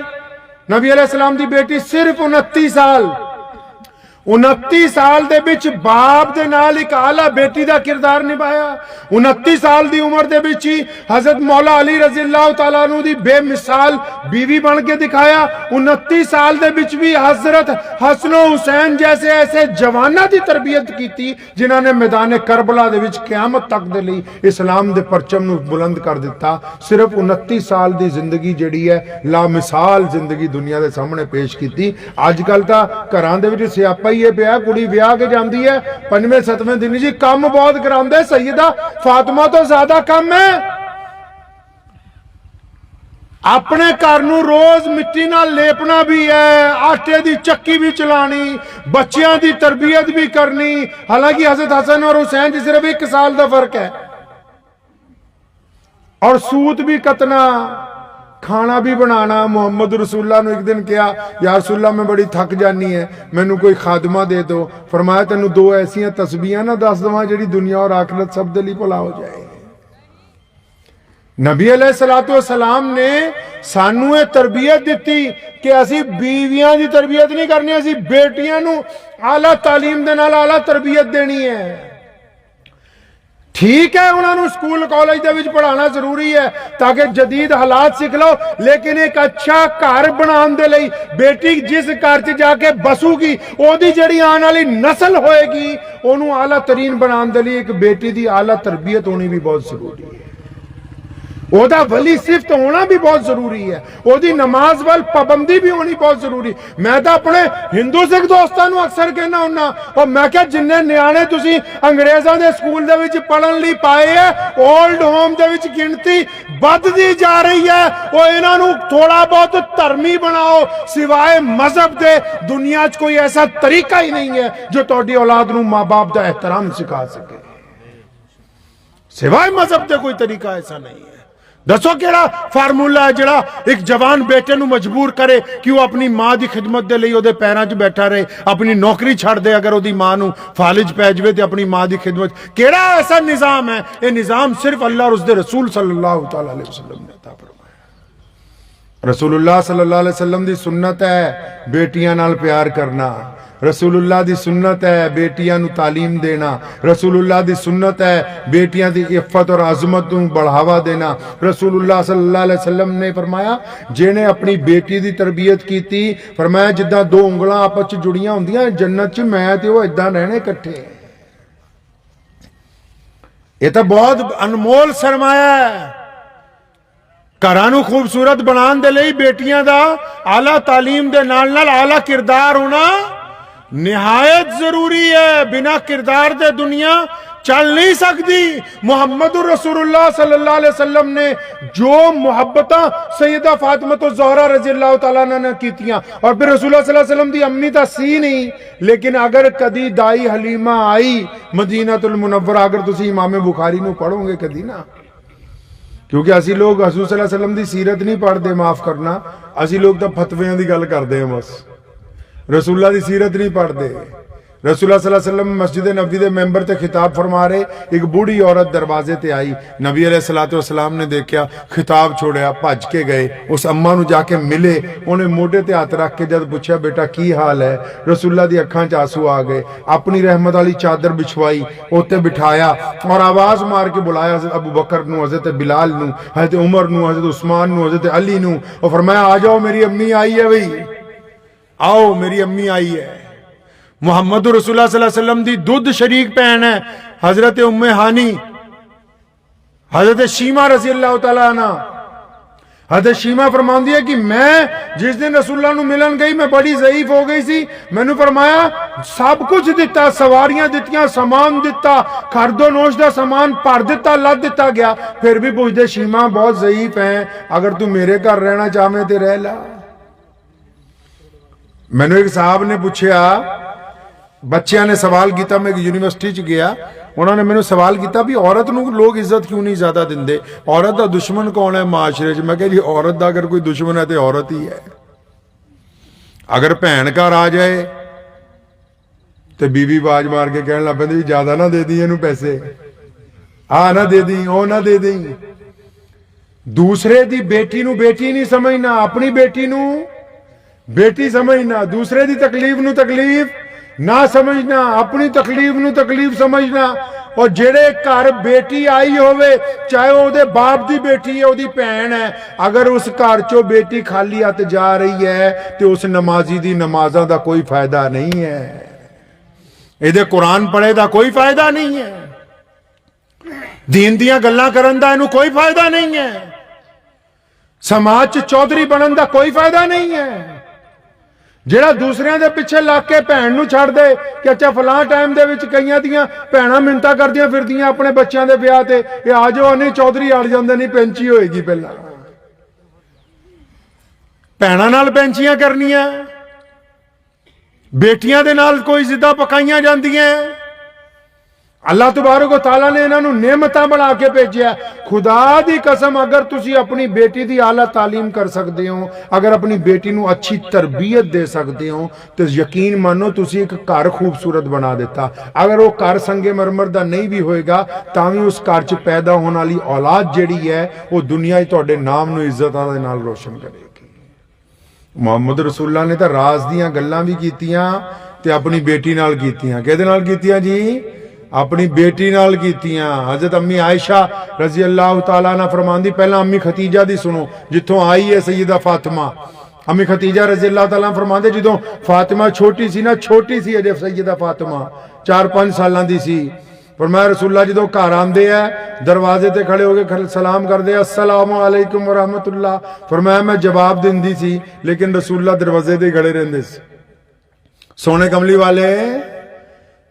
नबी अलैहि सलाम ਦੀ बेटी? सिर्फ 29 साल। 29 साल ਦੇ ਵਿੱਚ ਬਾਪ ਦੇ ਨਾਲ ਇੱਕ ਆਲਾ बेटी ਦਾ किरदार ਨਿਭਾਇਆ। 29 साल ਦੀ ਉਮਰ ਦੇ ਵਿੱਚ ਹੀ हजरत मौला अली रज़ी अल्लाह तआला अन्हु ਦੀ बेमिसाल बीवी बन के दिखाया। 29 साल ਦੇ ਵਿੱਚ भी हजरत हसन हुसैन जैसे ऐसे जवाना की तरबियत की जिन्हों ने मैदान करबला ਦੇ ਵਿੱਚ क़यामत तक ਦੇ ਲਈ इस्लाम ਦੇ परचम ਨੂੰ बुलंद कर दिता। सिर्फ 29 साल की जिंदगी जिहड़ी है लामिसाल जिंदगी दुनिया के सामने पेश की। अजकल तो घरां दे विच सियापा ये पिया, कुड़ी विआह के जाती है 5वें 7वें दिन जी काम बहुत करांदे। सैयदा फातिमा तो ज्यादा काम है। अपने घर नूं रोज मिट्टी नाल लेपना भी है, आटे की चक्की भी चलानी, बच्चियां की तरबियत भी करनी। हालांकि हजरत हसन और हुसैन जी सिर्फ 1 साल का फर्क है। और सूत भी कतना, खाना भी बनाना। मुहम्मद रसूलुल्लाह ने एक दिन कहा, या रसूलुल्लाह मैं बड़ी थक जानी है, मैनू कोई खादमा दे दो। फरमाया तेनू 2 ऐसियां तस्बीहां ना दस दवां जिहड़ी दुनिया और आखिरत सब दे लई भला हो जाए। नबी अलैहिस्सलातु वस्सलाम ने सानू ये तरबियत दिती कि असी बीवियां की तरबियत नहीं करनी, असी बेटियां नू आला तालीम दे नाल आला तरबियत देनी है। ठीक है, उन्होंने स्कूल कॉलेज दे विच पढ़ाना जरूरी है ताकि जदीद हालात सीख लो, लेकिन एक अच्छा घर बनाने दे लई बेटी जिस घर च जाके बसूगी, ओदी जिहड़ी आने वाली नस्ल होएगी, ओनू आला तरीन बनाने दे लई एक बेटी दी आला तरबियत होनी भी बहुत जरूरी है। ओदा वली सिफत होना भी बहुत जरूरी है। ओदी नमाज वाल पाबंदी भी होनी बहुत जरूरी। मैं तो अपने हिंदू सिख दोस्तों को अक्सर कहना हुन्ना, और मैं क्या जिन्ने न्याणे तुसी अंग्रेज़ों के स्कूल दे विच पढ़न लई पाए है, ओल्ड होम दे विच गिनती बढ़ती जा रही है। वो इन्हां नूं थोड़ा बहुत धर्मी बनाओ, सिवाय मजहब दे दुनिया च कोई ऐसा तरीका ही नहीं है जो तुहाडी औलाद नूं मां बाप दा एहतराम सिखा सके। सिवाय मजहब दे कोई तरीका ऐसा नहीं है। दसो केड़ा फार्मूला है जिहड़ा एक जवान बेटे नूं मजबूर करे कि वह अपनी मां की खिदमत दे लई उहदे पैरां 'च बैठा रहे, अपनी नौकरी छड्ड दे अगर उहदी मां नूं फालिज पै जावे ते अपनी मां की खिदमत। केड़ा ऐसा निज़ाम है? यह निज़ाम सिर्फ अल्लाह और उसदे रसूल सल्लल्लाहु तआला अलैहि वसल्लम ने अता फरमाया। रसूलुल्लाह सल्लल्लाहु अलैहि वसल्लम की सुन्नत है बेटियां नाल प्यार करना। रसूलुल्लाह दी सुन्नत है बेटियां नूं तालीम देना। रसूलुल्लाह दी सुन्नत है बेटियां दी इफ्फत और अजमत नूं बढ़ावा देना। रसूलुल्लाह सल्लल्लाहु अलैहि वसल्लम ने फरमाया जिहने अपनी बेटी दी तरबियत कीती, फरमाया जिद्दां 2 उंगलां आपस च जुड़ियां हुंदियां जन्नत च मैं ते ओह इदां रहणे इकट्ठे। ਇਹ ਤਾਂ ਬਹੁਤ ਅਨਮੋਲ ਸਰਮਾਇਆ ਹੈ। ਘਰਾਂ ਨੂੰ ਖੂਬਸੂਰਤ ਬਣਾਉਣ ਦੇ ਲਈ ਬੇਟੀਆਂ ਦਾ ਆਲਾ ਤਾਲੀਮ ਦੇ ਨਾਲ ਨਾਲ ਆਲਾ ਕਿਰਦਾਰ ਹੋਣਾ ਨਿਹਾਇਤ ਜ਼ਰੂਰੀ ਹੈ। ਬਿਨਾ ਕਿਰਦਾਰ ਦੇ ਦੁਨੀਆ चल नहीं सकती। मुहम्मद रसूलुल्लाह सल्लल्लाहु अलैहि वसल्लम ने जो मुहब्बत सैयदा फातिमा तो ज़हरा रज़ी अल्लाह तआला ने कीतियां, और फिर रसूलुल्लाह सल्लल्लाहु अलैहि वसल्लम दी अम्मी तो सी नहीं, लेकिन अगर कदी दाई हलीमा आई मदीनतुल मुनव्वरा, अगर तुसी इमाम बुखारी नूं पढ़ोगे कदी ना, क्योंकि असी लोग हजूर सल्लल्लाहु अलैहि वसल्लम दी सीरत नहीं पढ़ते, माफ करना, असी लोग तो फतवियां दी गल करते हैं बस, रसूलुल्लाह दी सीरत नहीं पढ़ते। रसूलुल्लाह सल्लल्लाहु अलैहि वसल्लम मस्जिद नबवी के मैंबर ते खिताब फरमा रहे, एक बूढ़ी औरत दरवाजे ते आई, नबी अलैहिस्सलातु वस्सलाम ने देखा, खिताब छोड़िया, भज के गए, उस अम्मा नूं जाके मिले, उन्हें मोढे ते हाथ रख के जब पूछा बेटा की हाल है, रसूलुल्लाह दी अखां च आंसू आ गए, अपनी रहमत वाली चादर बिछवाई, उत्ते बिठाया और आवाज मार के बुलाया हज़रत अबू बकर नूं, हज़रत बिलाल नूं, हज़रत उमर नूं, हज़रत उस्मान नूं, हज़रत अली नूं, और फरमाया आ जाओ मेरी अम्मी आई है, भाई आओ मेरी अम्मी आई है। मुहम्मद रसूलुल्लाह सल्लल्लाहु अलैहि वसल्लम दी दुध शरीक भैन है हजरत उम्मे हानी, हजरत शीमा रज़ी अल्लाह तआला अन्हा। हजरत शीमा फरमांदी है कि मैं जिस दिन रसूलुल्लाह नूं मिलन गई, मैं बड़ी ज़ईफ हो गई सी, मैनू फरमाया सब कुछ दिता, सवारियां दित्तियां, सामान दिता, खरदो नोश दा सामान भर दिता, लद दिता गया, फिर भी पुछदे शीमा बहुत ज़ईफ है, अगर तू मेरे घर रहना चाहे तो रह ला। मैनू एक साहब ने पूछा, बच्चों ने सवाल किया, मैं एक यूनिवर्सिटी च गया, उन्होंने मैंने सवाल किया भी औरत नूं लोग इज्जत क्यों नहीं ज्यादा देंदे, औरत का दुश्मन कौन है माशरे च? मैं कहा जी औरत का अगर कोई दुश्मन है तो औरत ही है। अगर भैन घर आ जाए तो बीवी आवाज मार के कहने लग पैंदी ज्यादा ना दे दी इनू पैसे, आ ना दे दी, ओ ना दे दी। दूसरे दी बेटी नूं बेटी नहीं समझना, अपनी बेटी नूं बेटी समझना, दूसरे दी तकलीफ नूं तकलीफ ना समझना, अपनी तकलीफ नूं तकलीफ समझना। और जेड़े घर बेटी आई होवे, चाहे ओदे बाप दी बेटी है, ओदी भैन है, अगर उस घर चो बेटी खाली हथ जा रही है तो उस नमाजी दी नमाज़ां दा कोई फायदा नहीं है, इहदे कुरान पढ़े दा कोई फायदा नहीं है, दीन दियां गल्लां करन दा इहनूं कोई फायदा नहीं है, समाज च चौधरी बनन दा कोई फायदा नहीं है। ਜਿਹੜਾ दूसरिਆਂ ਦੇ ਪਿੱਛੇ ਲੱਗ ਕੇ ਭੈਣ ਨੂੰ ਛੱਡ ਦੇ ਕਿ ਅੱਛਾ ਫਲਾਂ ਟਾਈਮ ਦੇ ਵਿੱਚ ਕਈਆਂ ਦੀਆਂ ਭੈਣਾਂ ਮਿੰਤਾ ਕਰਦੀਆਂ ਫਿਰਦੀਆਂ ਆਪਣੇ ਬੱਚਿਆਂ ਦੇ ਵਿਆਹ ਤੇ, ਇਹ ਆ ਜਾਓ ਨਹੀਂ ਚੌਧਰੀ ਅੜ ਜਾਂਦੇ, ਨਹੀਂ ਪੈਂਚੀ ਹੋਏਗੀ, ਪਹਿਲਾਂ ਭੈਣਾਂ ਨਾਲ ਪੈਂਚੀਆਂ ਕਰਨੀਆਂ, ਬੇਟੀਆਂ ਦੇ ਨਾਲ ਕੋਈ ਜ਼ਿੱਦਾਂ ਪਕਾਈਆਂ ਜਾਂਦੀਆਂ। अल्लाह तबारक व तआला ने इन्होंने नेमतां बना के भेजा। खुदा दी कसम अगर तुसी अपनी बेटी दी आला तालीम कर सकते हो, अगर अपनी बेटी नूं अच्छी तरबियत दे सकते हो, तो यकीन मानो तुसी एक घर खूबसूरत बना देता। अगर वो घर संगे मरमर दा नहीं भी होएगा तां भी उस घर च पैदा होने वाली औलाद जिहड़ी है वो दुनिया च तुहाडे नाम नूं इज्जत दे नाल रोशन करेगी। मुहम्मद रसूलुल्लाह ने तां राज दीयां गल्लां भी कीतियां ते अपनी बेटी नाल कीतियां। किहदे नाल कीतियां जी? अपनी बेटी नाल कीतियां। हजरत अम्मी आयशा रजी अल्लाह तआला अन्हा फरमांदी, पहला अम्मी खतीजा दी सुनो जिथों आई है सैयदा फातिमा। अम्मी खतीजा रजी अल्लाह तआला फरमांदे जदों फातिमा छोटी सी ना, छोटी सी अजे सैयदा फातिमा 4-5 सालां दी सी, फरमाया रसूलुल्लाह जदों घर आंदे है दरवाजे ते खड़े होके सलाम करदे अस्सलामु अलैकुम व रहमतुल्लाह, फरमाया मैं जवाब दिंदी सी लेकिन रसूलुल्लाह दरवाजे ते खड़े रहंदे सी। सोने कमली वाले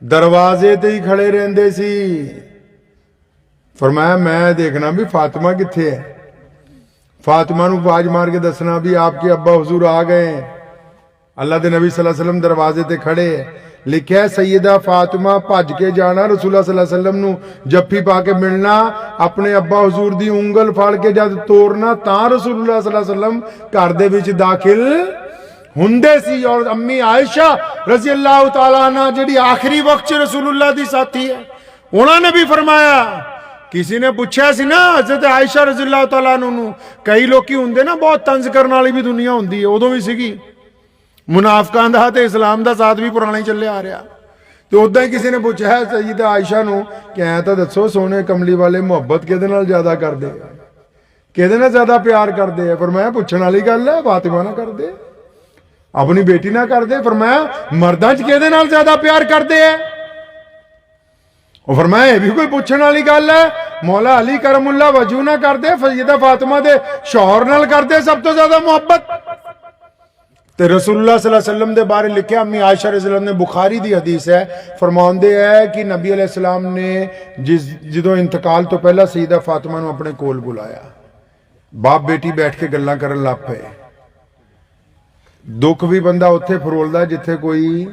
दरवाजे ते ही खड़े रहंदे सी। फरमाया मैं देखना भी फातिमा किथे है, फातिमा नूं आवाज मार के दसना भी आपके अब्बा हुजूर आ गए। अल्लाह दे नबी सल्लल्लाहु अलैहि वसल्लम दरवाजे ते खड़े है, लिखा है सैयदा फातिमा भज के जाना, रसूलुल्लाह सल्लल्लाहु अलैहि वसल्लम नूं जफ्फी पा के मिलना, अपने अब्बा हुजूर दी उंगल फड़ के जद तोड़ना तां रसूलुल्लाह सल्लल्लाहु अलैहि वसल्लम घर दे विच दाखिल हुंदे सी। और अम्मी आयशा रजी अल्लाह तआला अन्हा जिहड़ी आखिरी वक्त रसूलुल्लाह दी साथी है, उन्होंने भी फरमाया, किसी ने पूछा सी ना हजरत आयशा रजी अल्लाह तआला अन्हा नूं, कई लोग हुंदे ना बहुत तंज करने वाली भी दुनिया हुंदी है, उदों भी सीगी मुनाफिकां दा ते इस्लाम दा साथ भी पुराना ही चलिया आ रहा। तो उदा ही किसी ने पूछा है सैयदा आयशा नूं कि ऐ तां दसो सोने कमली वाले मुहब्बत किहदे नाल ज्यादा करदे, किहदे नाल ज्यादा प्यार करदे? फरमाया पुछण वाली गल है, फातिमा ना करदे, अपनी बेटी ना करदे। फरमाया मर्दां च किहदे नाल ज्यादा प्यार करदे है? ਉਹ ਫਰਮਾਇਆ ਇਹ ਵੀ ਕੋਈ ਪੁੱਛਣ ਵਾਲੀ ਗੱਲ ਹੈ? ਮੌਲਾ ਅਲੀ ਕਰਮੁੱਲਾ ਵਜੂ ਨਾ ਕਰਦੇ, ਸੈਯਦਾ ਫਾਤਿਮਾ ਦੇ ਸ਼ੌਹਰ ਨਾਲ ਕਰਦੇ ਸਭ ਤੋਂ ਜ਼ਿਆਦਾ ਮੁਹੱਬਤ। ਤੇ ਰਸੂਲੁल्लाह सल्लल्लाहु अलैहि वसल्लम ਦੇ ਬਾਰੇ ਲਿਖਿਆ, ਅੰਮੀ ਆਇਸ਼ਾ ਰਜ਼ੀਅल्लाहु ਨੇ, ਬੁਖਾਰੀ ਦੀ ਹਦੀਸ ਹੈ, ਫਰਮਾਉਂਦੇ ਹੈ ਕਿ ਨਬੀ अलैहि सलाम ਨੇ ਜਦੋਂ ਇੰਤਕਾਲ ਤੋਂ ਪਹਿਲਾਂ ਸੈਯਦਾ ਫਾਤਿਮਾ ਨੂੰ ਆਪਣੇ ਕੋਲ ਬੁਲਾਇਆ, ਬਾਪ ਬੇਟੀ ਬੈਠ ਕੇ ਗੱਲਾਂ ਕਰਨ ਲੱਗ ਪਏ। ਦੁੱਖ ਵੀ ਬੰਦਾ ਉੱਥੇ ਫਰੋਲਦਾ ਜਿੱਥੇ ਕੋਈ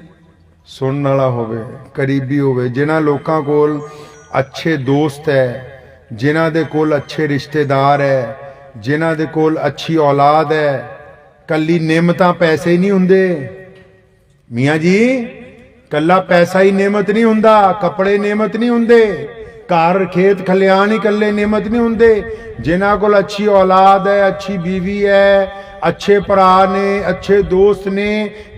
ਸੁਣਨ ਵਾਲਾ ਹੋਵੇ, ਕਰੀਬੀ ਹੋਵੇ, ਜਿਨ੍ਹਾਂ ਲੋਕਾਂ ਕੋਲ ਅੱਛੇ ਦੋਸਤ ਹੈ, ਜਿਨ੍ਹਾਂ ਦੇ ਕੋਲ ਅੱਛੇ ਰਿਸ਼ਤੇਦਾਰ ਹੈ, ਜਿਨ੍ਹਾਂ ਦੇ ਕੋਲ ਅੱਛੀ ਔਲਾਦ ਹੈ। ਕੱਲੀ ਨਿਮਤਾਂ ਪੈਸੇ ਹੀ ਨਹੀਂ ਹੁੰਦੇ ਮੀਆਂ ਜੀ, ਕੱਲਾ ਪੈਸਾ ਹੀ ਨਿਮਤ ਨਹੀਂ ਹੁੰਦਾ, ਕੱਪੜੇ ਨਿਮਤ ਨਹੀਂ ਹੁੰਦੇ, ਘਰ ਖੇਤ ਖਲਿਆਣ ਹੀ ਕੱਲੇ ਨਿਮਤ ਨਹੀਂ ਹੁੰਦੇ। ਜਿਨ੍ਹਾਂ ਕੋਲ ਅੱਛੀ ਔਲਾਦ ਹੈ, ਅੱਛੀ बीवी है, अच्छे भरा ने, अच्छे दोस्त ने,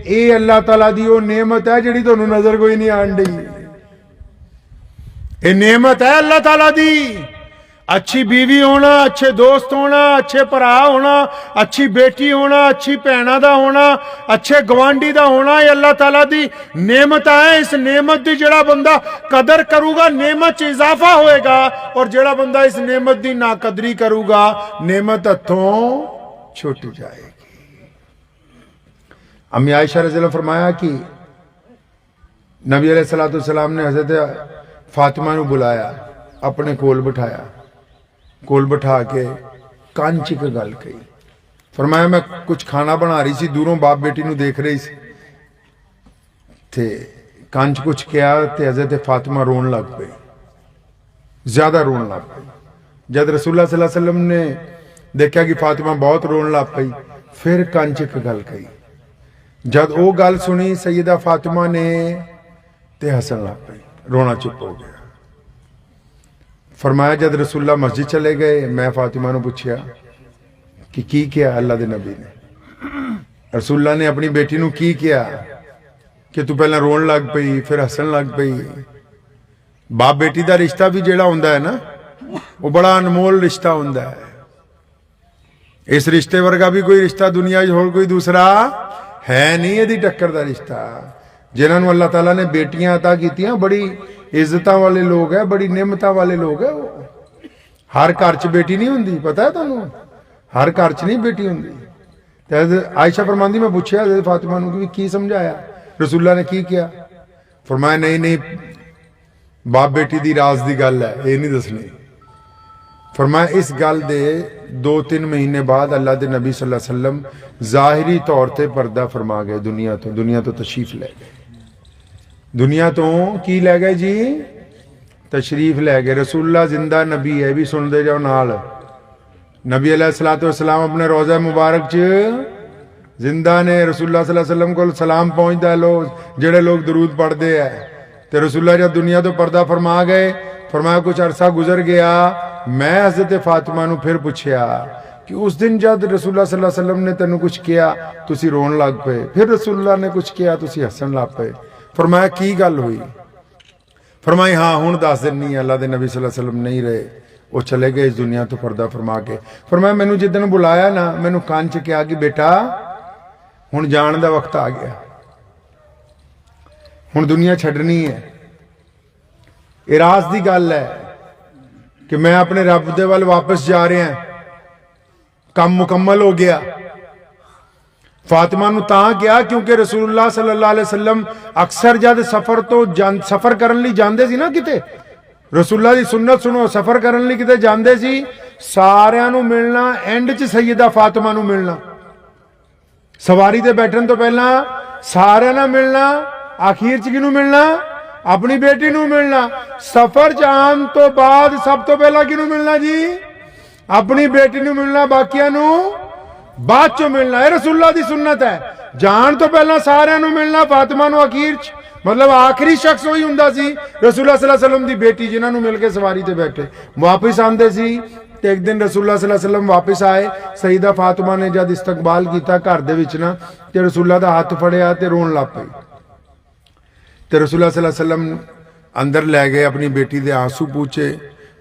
ये अल्लाह ताला दी वो नेमत है जिहड़ी तुहानूं नजर कोई नहीं आण दी। ये नेमत है अल्लाह ताला दी। अच्छी बीवी होना, अच्छे दोस्त होना, अच्छे भरा होना, अच्छी बेटी होना, अच्छी भैणा दा होना, अच्छे गवांढी दा होना, ये अल्लाह ताला दी नेमत है। इस नेमत दी जिहड़ा बंदा कदर करूगा नेमत च इजाफा होएगा, और जिहड़ा बंदा इस नेमत दी नाकदरी करूगा नेमत हथों छुट जाएगी। अम्मी आयशा रज़ियल्लाहु फरमाया कि नबी अलैहिस्सलातु वस्सलाम ने हज़रत फातिमा को बुलाया, अपने कोल बिठाया, कोल बिठा के कंच एक गल कही। फरमाया मैं कुछ खाना बना रही सी, दूरों बाप बेटी को देख रही सी, थे कंच कुछ किया ते हज़रत फातिमा रोन लग पई, ज्यादा रोन लग पई। जब रसूलुल्लाह सल्लल्लाहु अलैहि वसल्लम ने देखा कि फातिमा बहुत रोन लग पई, फिर कंच एक गल कही। जब वो गल सुनी सैयदा फातिमा ने ते हसन लग पई, रोना चुप हो गया। फरमाया जब रसूलुल्लाह मस्जिद चले गए, मैं फातिमा ने पूछा कि की किया अल्लाह दे नबी ने। रसूलुल्लाह ने अपनी बेटी नूं की किया कि तू पहला रोन लग पई, फिर हसन लग पई। बाप बेटी का रिश्ता भी जिहड़ा हुंदा है ना, वो बड़ा अनमोल रिश्ता हुंदा है। इस रिश्ते वर्गा भी कोई रिश्ता दुनिया होर कोई दूसरा है नहीं, यदि टक्कर का रिश्ता। जिन्होंने अल्लाह ताला ने बेटियां अता कीतियां, बड़ी इज्जत वाले लोग है, बड़ी नियमत वाले लोग है। वो हर घर च बेटी नहीं हुंदी, पता है तुहानूं, हर घर च नहीं बेटी हुंदी। ते आयशा फरमांदी मैं पूछया हज़रत फातिमा नूं कि की समझाया, रसूलुल्लाह ने की किया? फरमाया नहीं नहीं, बाप बेटी दी राज दी गल है, ये नहीं दसनी। फरमाया इस गल दे 2-3 महीने बाद अल्लाह के नबी सल्लल्लाहु अलैहि वसल्लम ज़ाहिरी तौर पर पर्दा फरमा गए, दुनिया तो तशरीफ लै गए। दुनिया तो की लै गए जी? तशरीफ लै गए। रसूलुल्लाह जिंदा नबी है, भी सुनते जाओ नाल। नबी अलैहिस्सलातु वस्सलाम अपने रोज़ा मुबारक च जिंदा ने। रसूलुल्लाह सल्लल्लाहु अलैहि वसल्लम को सलाम पहुँचता है, लोग जेड़े लोग दरूद पढ़ते हैं। तो रसूलुल्लाह जब दुनिया तो पर्दा फरमा गए, फरमाया कुछ अरसा गुजर गया, मैं हज़रत फातिमा नूं फिर पूछया कि उस दिन जब रसूलुल्लाह सल्लल्लाहु अलैहि वसल्लम ने तेनों कुछ किया तुसी रोन लग पे, फिर रसूलुल्लाह ने कुछ किया तुसी हसन लग पे। फरमाया की गल हुई? फरमाई हाँ हुण दस दिनी, अल्लाह के नबी सल्लल्लाहु अलैहि वसल्लम नहीं रहे, वो चले गए इस दुनिया तो पर्दा फरमा के। फरमाया मैनू जिदन बुलाया ना, मैनू कान च कहा कि बेटा हुण जाण दा वक्त आ गया, हुण दुनिया छड्डनी है। ये राज दी गल है कि मैं अपने रब दे वल वापस जा रहा, काम मुकम्मल हो गया। फातिमा नूं तां किया क्योंकि रसूलुल्लाह सल्लल्लाहु अलैहि वसल्लम अक्सर जद सफर करन लई जांदे सी ना, किते रसूलुल्लाह दी सुन्नत सुनो, सफर करन लई किते जांदे सी, सारियां नूं मिलना, एंड च सैयदा फातिमा नूं मिलना। सवारी ते बैठन तो पहला सारियां नाल मिलना, आखिर च किनूं मिलना? अपनी बेटी नूं मिलना। सफर जान तो बाद सब तो पहला किनूं मिलना जी? अपनी बेटी नूं मिलना, बाकियां नूं बाद चों मिलना। यह रसूलुल्लाह दी सुन्नत है। जान तो पहला सारियां नूं मिलना, फातिमा नूं आखिर च, मतलब आखिरी शख्स वही हुंदा सी रसूलुल्लाह सल्लल्लाहु अलैहि वसल्लम दी बेटी, जिन्हां नूं मिल के सवारी ते बैठे वापस आंदे सी। ते एक दिन रसूलुल्लाह सल्लल्लाहु अलैहि वसल्लम वापस आए, सईदा फातिमा ने जद इस्तकबाल किया घर दे विच ना, ते रसूलुल्लाह दा हाथ फड़िया ते रोन लग पई। ते रसूलुल्लाह सल्लल्लाहु अलैहि वसल्लम अंदर लै गए, अपनी बेटी दे आंसू पूछे।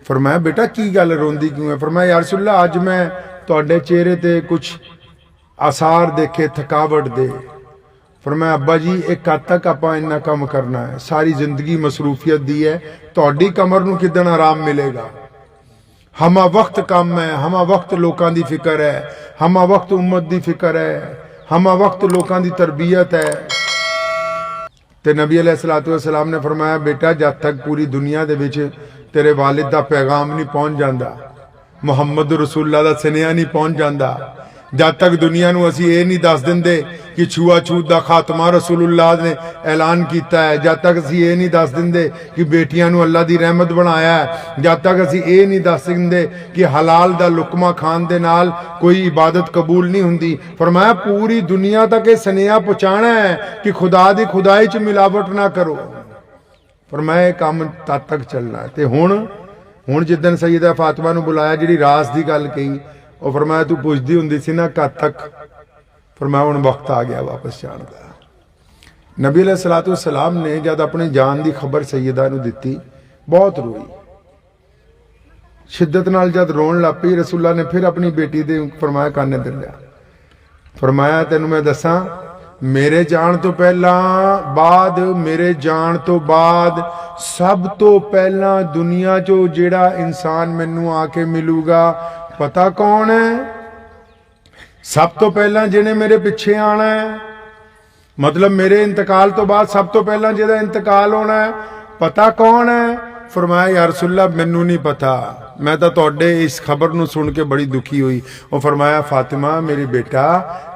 फरमाया बेटा की गल रोंदी क्यों है? फरमाया या रसूलुल्लाह अज मैं तुहाडे चेहरे ते कुछ आसार देखे थकावट दे, फरमाया अब्बा जी एक कद तक आप इन्ना काम करना है, सारी जिंदगी मसरूफियत दी है, तुहाडी कमर नूं किदन आराम मिलेगा। हमा वक्त काम है, हमा वक्त लोगों की फिक्र है, हमा वक्त उम्मत की फिक्र है, हमा वक्त लोगों की तरबियत है। ते नबी अलैहिस्सलातु वस्सलाम ने फरमाया बेटा जब तक पूरी दुनिया दे विच तेरे वालिद का पैगाम नहीं पहुंच जाता, मुहम्मद रसूलुल्लाह दा सनेहा नहीं पहुंच जाता, जब तक दुनिया नूं असीं ये नहीं दस दिंदे कि छूआछूत का खात्मा रसूलुल्लाह ने ऐलान किया है, जब तक असीं ये नहीं दस दिंदे कि बेटियां नूं अल्लाह दी रहमत बनाया है, जब तक असीं ये नहीं दस दिंदे कि हलाल दा लुकमा खान दे नाल कोई इबादत कबूल नहीं हुंदी। फरमाया पूरी दुनिया तक ये सनेहा पहुंचाना है कि खुदा दी खुदाई च मिलावट ना करो। फरमाया काम तद तक चलना है। ते हुण जिदन सैयदा फातिमा नूं बुलाया, जिहड़ी रास दी गल कही, और फरमाया तू पुछदी हुंदी सी ना कद तक, फरमाया हुण वक्त आ गया वापस जाण दा। नबी अलैहिस्सलातु वस्सलाम ने जब अपनी जान की खबर सैयदा नूं दित्ती, बहुत रोई, शिद्दत नाल जब रोन लग पई, रसूला ने फिर अपनी बेटी दे फरमाया काने ते लिया, फरमाया तैनूं मैं दसां मेरे जान तो पहला बाद, मेरे जान तो बाद सब तो पहला दुनिया चो जेड़ा इंसान मैनू आके मिलूगा पता कौन है? सब तो पहला जिन्हें मेरे पिछे आना है, मतलब मेरे इंतकाल तो बाद सब तो पहला जिहदा इंतकाल होना है, पता कौन है? फरमाया या रसूलल्लाह मैनू नहीं पता, मैं तो तुहाडे इस खबर नूं सुन के बड़ी दुखी हुई। और फरमाया फातिमा मेरी बेटा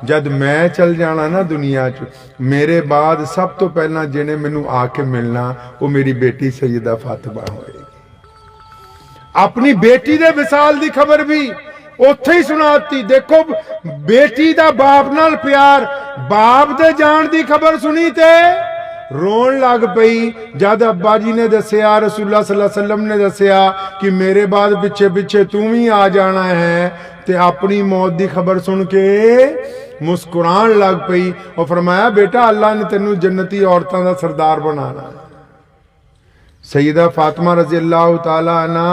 जद मैं चल जाना ना दुनिया च, मेरे बाद सब तो पहला जिन्हें मैनू आके मिलना वो मेरी बेटी सैयदा फातिमा होएगी। अपनी बेटी दे विसाल दी खबर भी उत्थे ही सुनाती। देखो बेटी दा बाप नाल प्यार, बाप दे जान दी खबर सुनी ते रोन लग पई। जद अब्बा जी ने दसिया, रसूलुल्लाह सल्लल्लाहु अलैहि वसल्लम ने दसिया कि मेरे बाद पिछे पिछे तू भी आ जाना है, ते अपनी मौत दी खबर सुन के मुस्कुरान लग पई और फरमाया बेटा अल्लाह ने तेनू जन्नती औरतां दा सरदार बनाना। सैयदा फातिमा रजी अल्लाह तआला अन्हा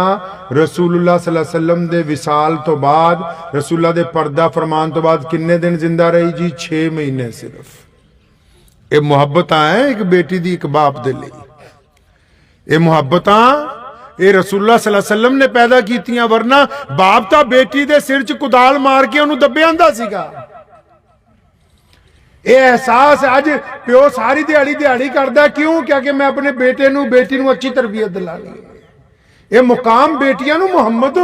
रसूलुल्लाह सल्लल्लाहु अलैहि वसल्लम दे विसाल तो बाद, रसूलुल्लाह दे पर्दा फरमान तो बाद किन्ने दिन जिंदा रही जी? 6 महीने सिर्फ। ये मुहब्बत है एक बेटी दी एक बाप दे लई, ये मुहब्बत ये रसूलुल्लाह सल्लल्लाहु अलैहि वसल्लम ने पैदा कीतियां, वरना बाप तां बेटी दे सिर च कुदाल मार के उन्होंने दब्बे आंदा सीगा। ये एहसास अज प्यो सारी दिहाड़ी करदा, क्यों? क्योंकि मैं अपने बेटे नूं बेटी नूं अच्छी तरबियत दिलानी है। ये मुकाम बेटियां नूं मुहम्मद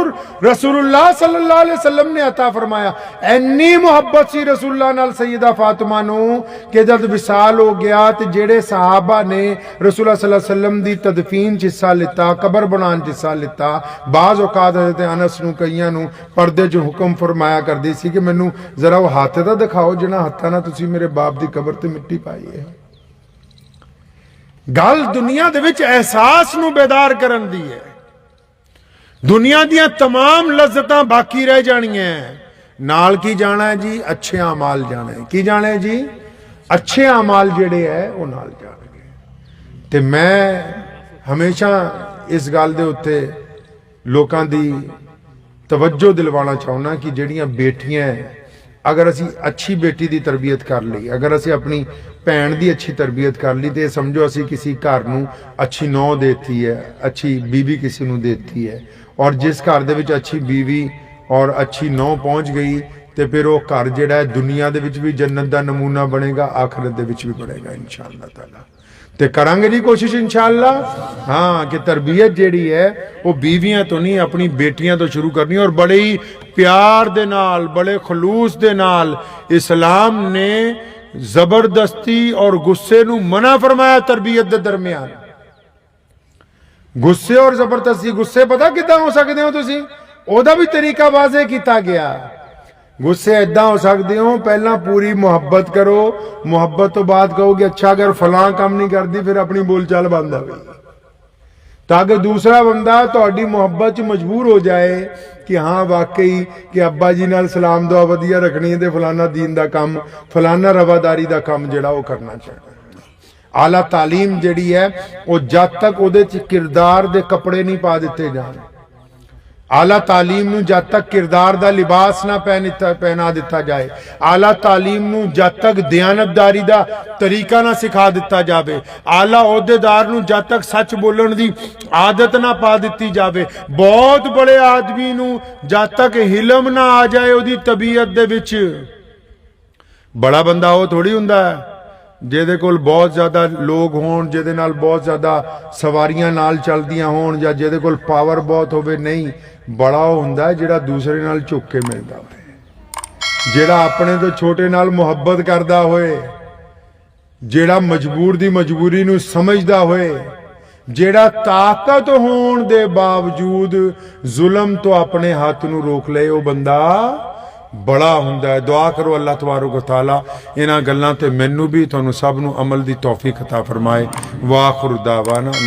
रसूलुल्लाह सल्लल्लाहु अलैहि वसल्लम ने अता फरमाया। इन्नी मुहब्बत सी रसूलुल्लाह नाल सैयदा फातिमा नूं कि जद विसाल हो गया ते जेड़े सहाबा ने रसूलुल्लाह सल्लल्लाहु अलैहि वसल्लम दी तदफीन च हिस्सा लिता, कबर बनाने च हिस्सा लिता, बाज़ औकात हज़रत अनस नूं कईयां नूं पर्दे च हुक्म फरमाया करदी सी कि मैनू जरा वो हत्थ तां दिखाओ जिन्हां हत्थां नाल तुसीं मेरे बाप दी कबर ते मिट्टी पाई है। गल दुनिया दे विच एहसास नूं बेदार करन दी है। दुनिया दियां तमाम लज्जतां बाकी रह जानियां, नाल की जाना है जी? अच्छे अमाल जाना है। की जाना है जी? अच्छे अमाल जेड़े है वो नाल जाणगे। ते मैं हमेशा इस गल दे उत्ते लोकां दी तवज्जो दिलवाना चाहुंदा कि जेड़ियां बेटियां अगर असी अच्छी बेटी की तरबियत कर ली, अगर असी अपनी भैन की अच्छी तरबियत कर ली, तो समझो असी किसी घर नूं अच्छी नौं देती है, अच्छी बीवी किसी नूं देती है, और जिस घर दे विच अच्छी बीवी और अच्छी नौं पहुँच गई तो फिर वो घर जिहड़ा है दुनिया दे विच भी जन्नत का नमूना बनेगा, आखिरत दे विच भी बनेगा इंशाअल्लाह ताला। ते करांगे जी कोशिश इंशाअल्लाह, हाँ, कि तरबियत जिहड़ी है वो बीवियां तो नहीं अपनी बेटियां तो शुरू करनी। और बड़े ही प्यार दे नाल, बड़े खलूस दे नाल इस्लाम ने जबरदस्ती और गुस्से नूं मना फरमाया तरबियत दे दरमियान। गुस्से और जबरदस्ती, गुस्से पता किदां हो सकते हो तुसीं? ओहदा भी तरीका वाज़े किया गया। गुस्से इदा हो सकते हो, पहला पूरी मुहब्बत करो, मुहब्बत तो बाद कहोगे अच्छा अगर फलां काम नहीं करती फिर अपनी बोलचाल बंद आ गई, ताकि दूसरा बंदा तुहाडी मुहब्बत च मजबूर हो जाए कि हाँ वाकई कि अब्बा जी नाल सलाम दुआ वधिया रखनी है, फलाना दीन का काम, फलाना रवादारी का काम जिहड़ा वो करना चाहिए। आला तालीम जिहड़ी है वो जद तक उहदे च किरदार दे कपड़े नहीं पा दिते जाण, आला तालीम नूं जद तक किरदार दा लिबास ना पहना दिता जाए, आला तालीम नूं जद तक दयानतदारी दा तरीका ना सिखा दिता जाए, आला अहुदेदार नूं जद तक सच बोलण दी आदत ना पा दिती जाए, बहुत बड़े आदमी नूं जद तक हिलम ना आ जाए उहदी तबीयत दे विच। बड़ा बंदा वो थोड़ी हुंदा है ਜਿਹਦੇ ਕੋਲ बहुत ज़्यादा लोग होण, ਜਿਹਦੇ ਨਾਲ बहुत ज़्यादा सवारियां नाल चलदियां होण, ਜਾਂ ਜਿਹਦੇ ਕੋਲ पावर बहुत होवे। नहीं, बड़ा ਉਹ ਹੁੰਦਾ ਜਿਹੜਾ दूसरे नाल झुक के मिलदा होवे, ਜਿਹੜਾ ਆਪਣੇ ਤੋਂ ਛੋਟੇ ਨਾਲ ਮੁਹੱਬਤ ਕਰਦਾ ਹੋਏ, ਜਿਹੜਾ ਮਜਬੂਰ ਦੀ ਮਜਬੂਰੀ ਨੂੰ ਸਮਝਦਾ ਹੋਏ, ਜਿਹੜਾ ਤਾਕਤ ਹੋਣ ਦੇ ਬਾਵਜੂਦ ਜ਼ੁਲਮ ਤੋਂ ਆਪਣੇ ਹੱਥ ਨੂੰ ਰੋਕ ਲਏ, ਉਹ ਬੰਦਾ बड़ा हुंदा है। दुआ करो अल्लाह तबारक व तआला इन्हां गल्लां ते मैनू भी तुहानू सब नू अमल दी तौफीक अता फरमाए। वाखिर दावाना।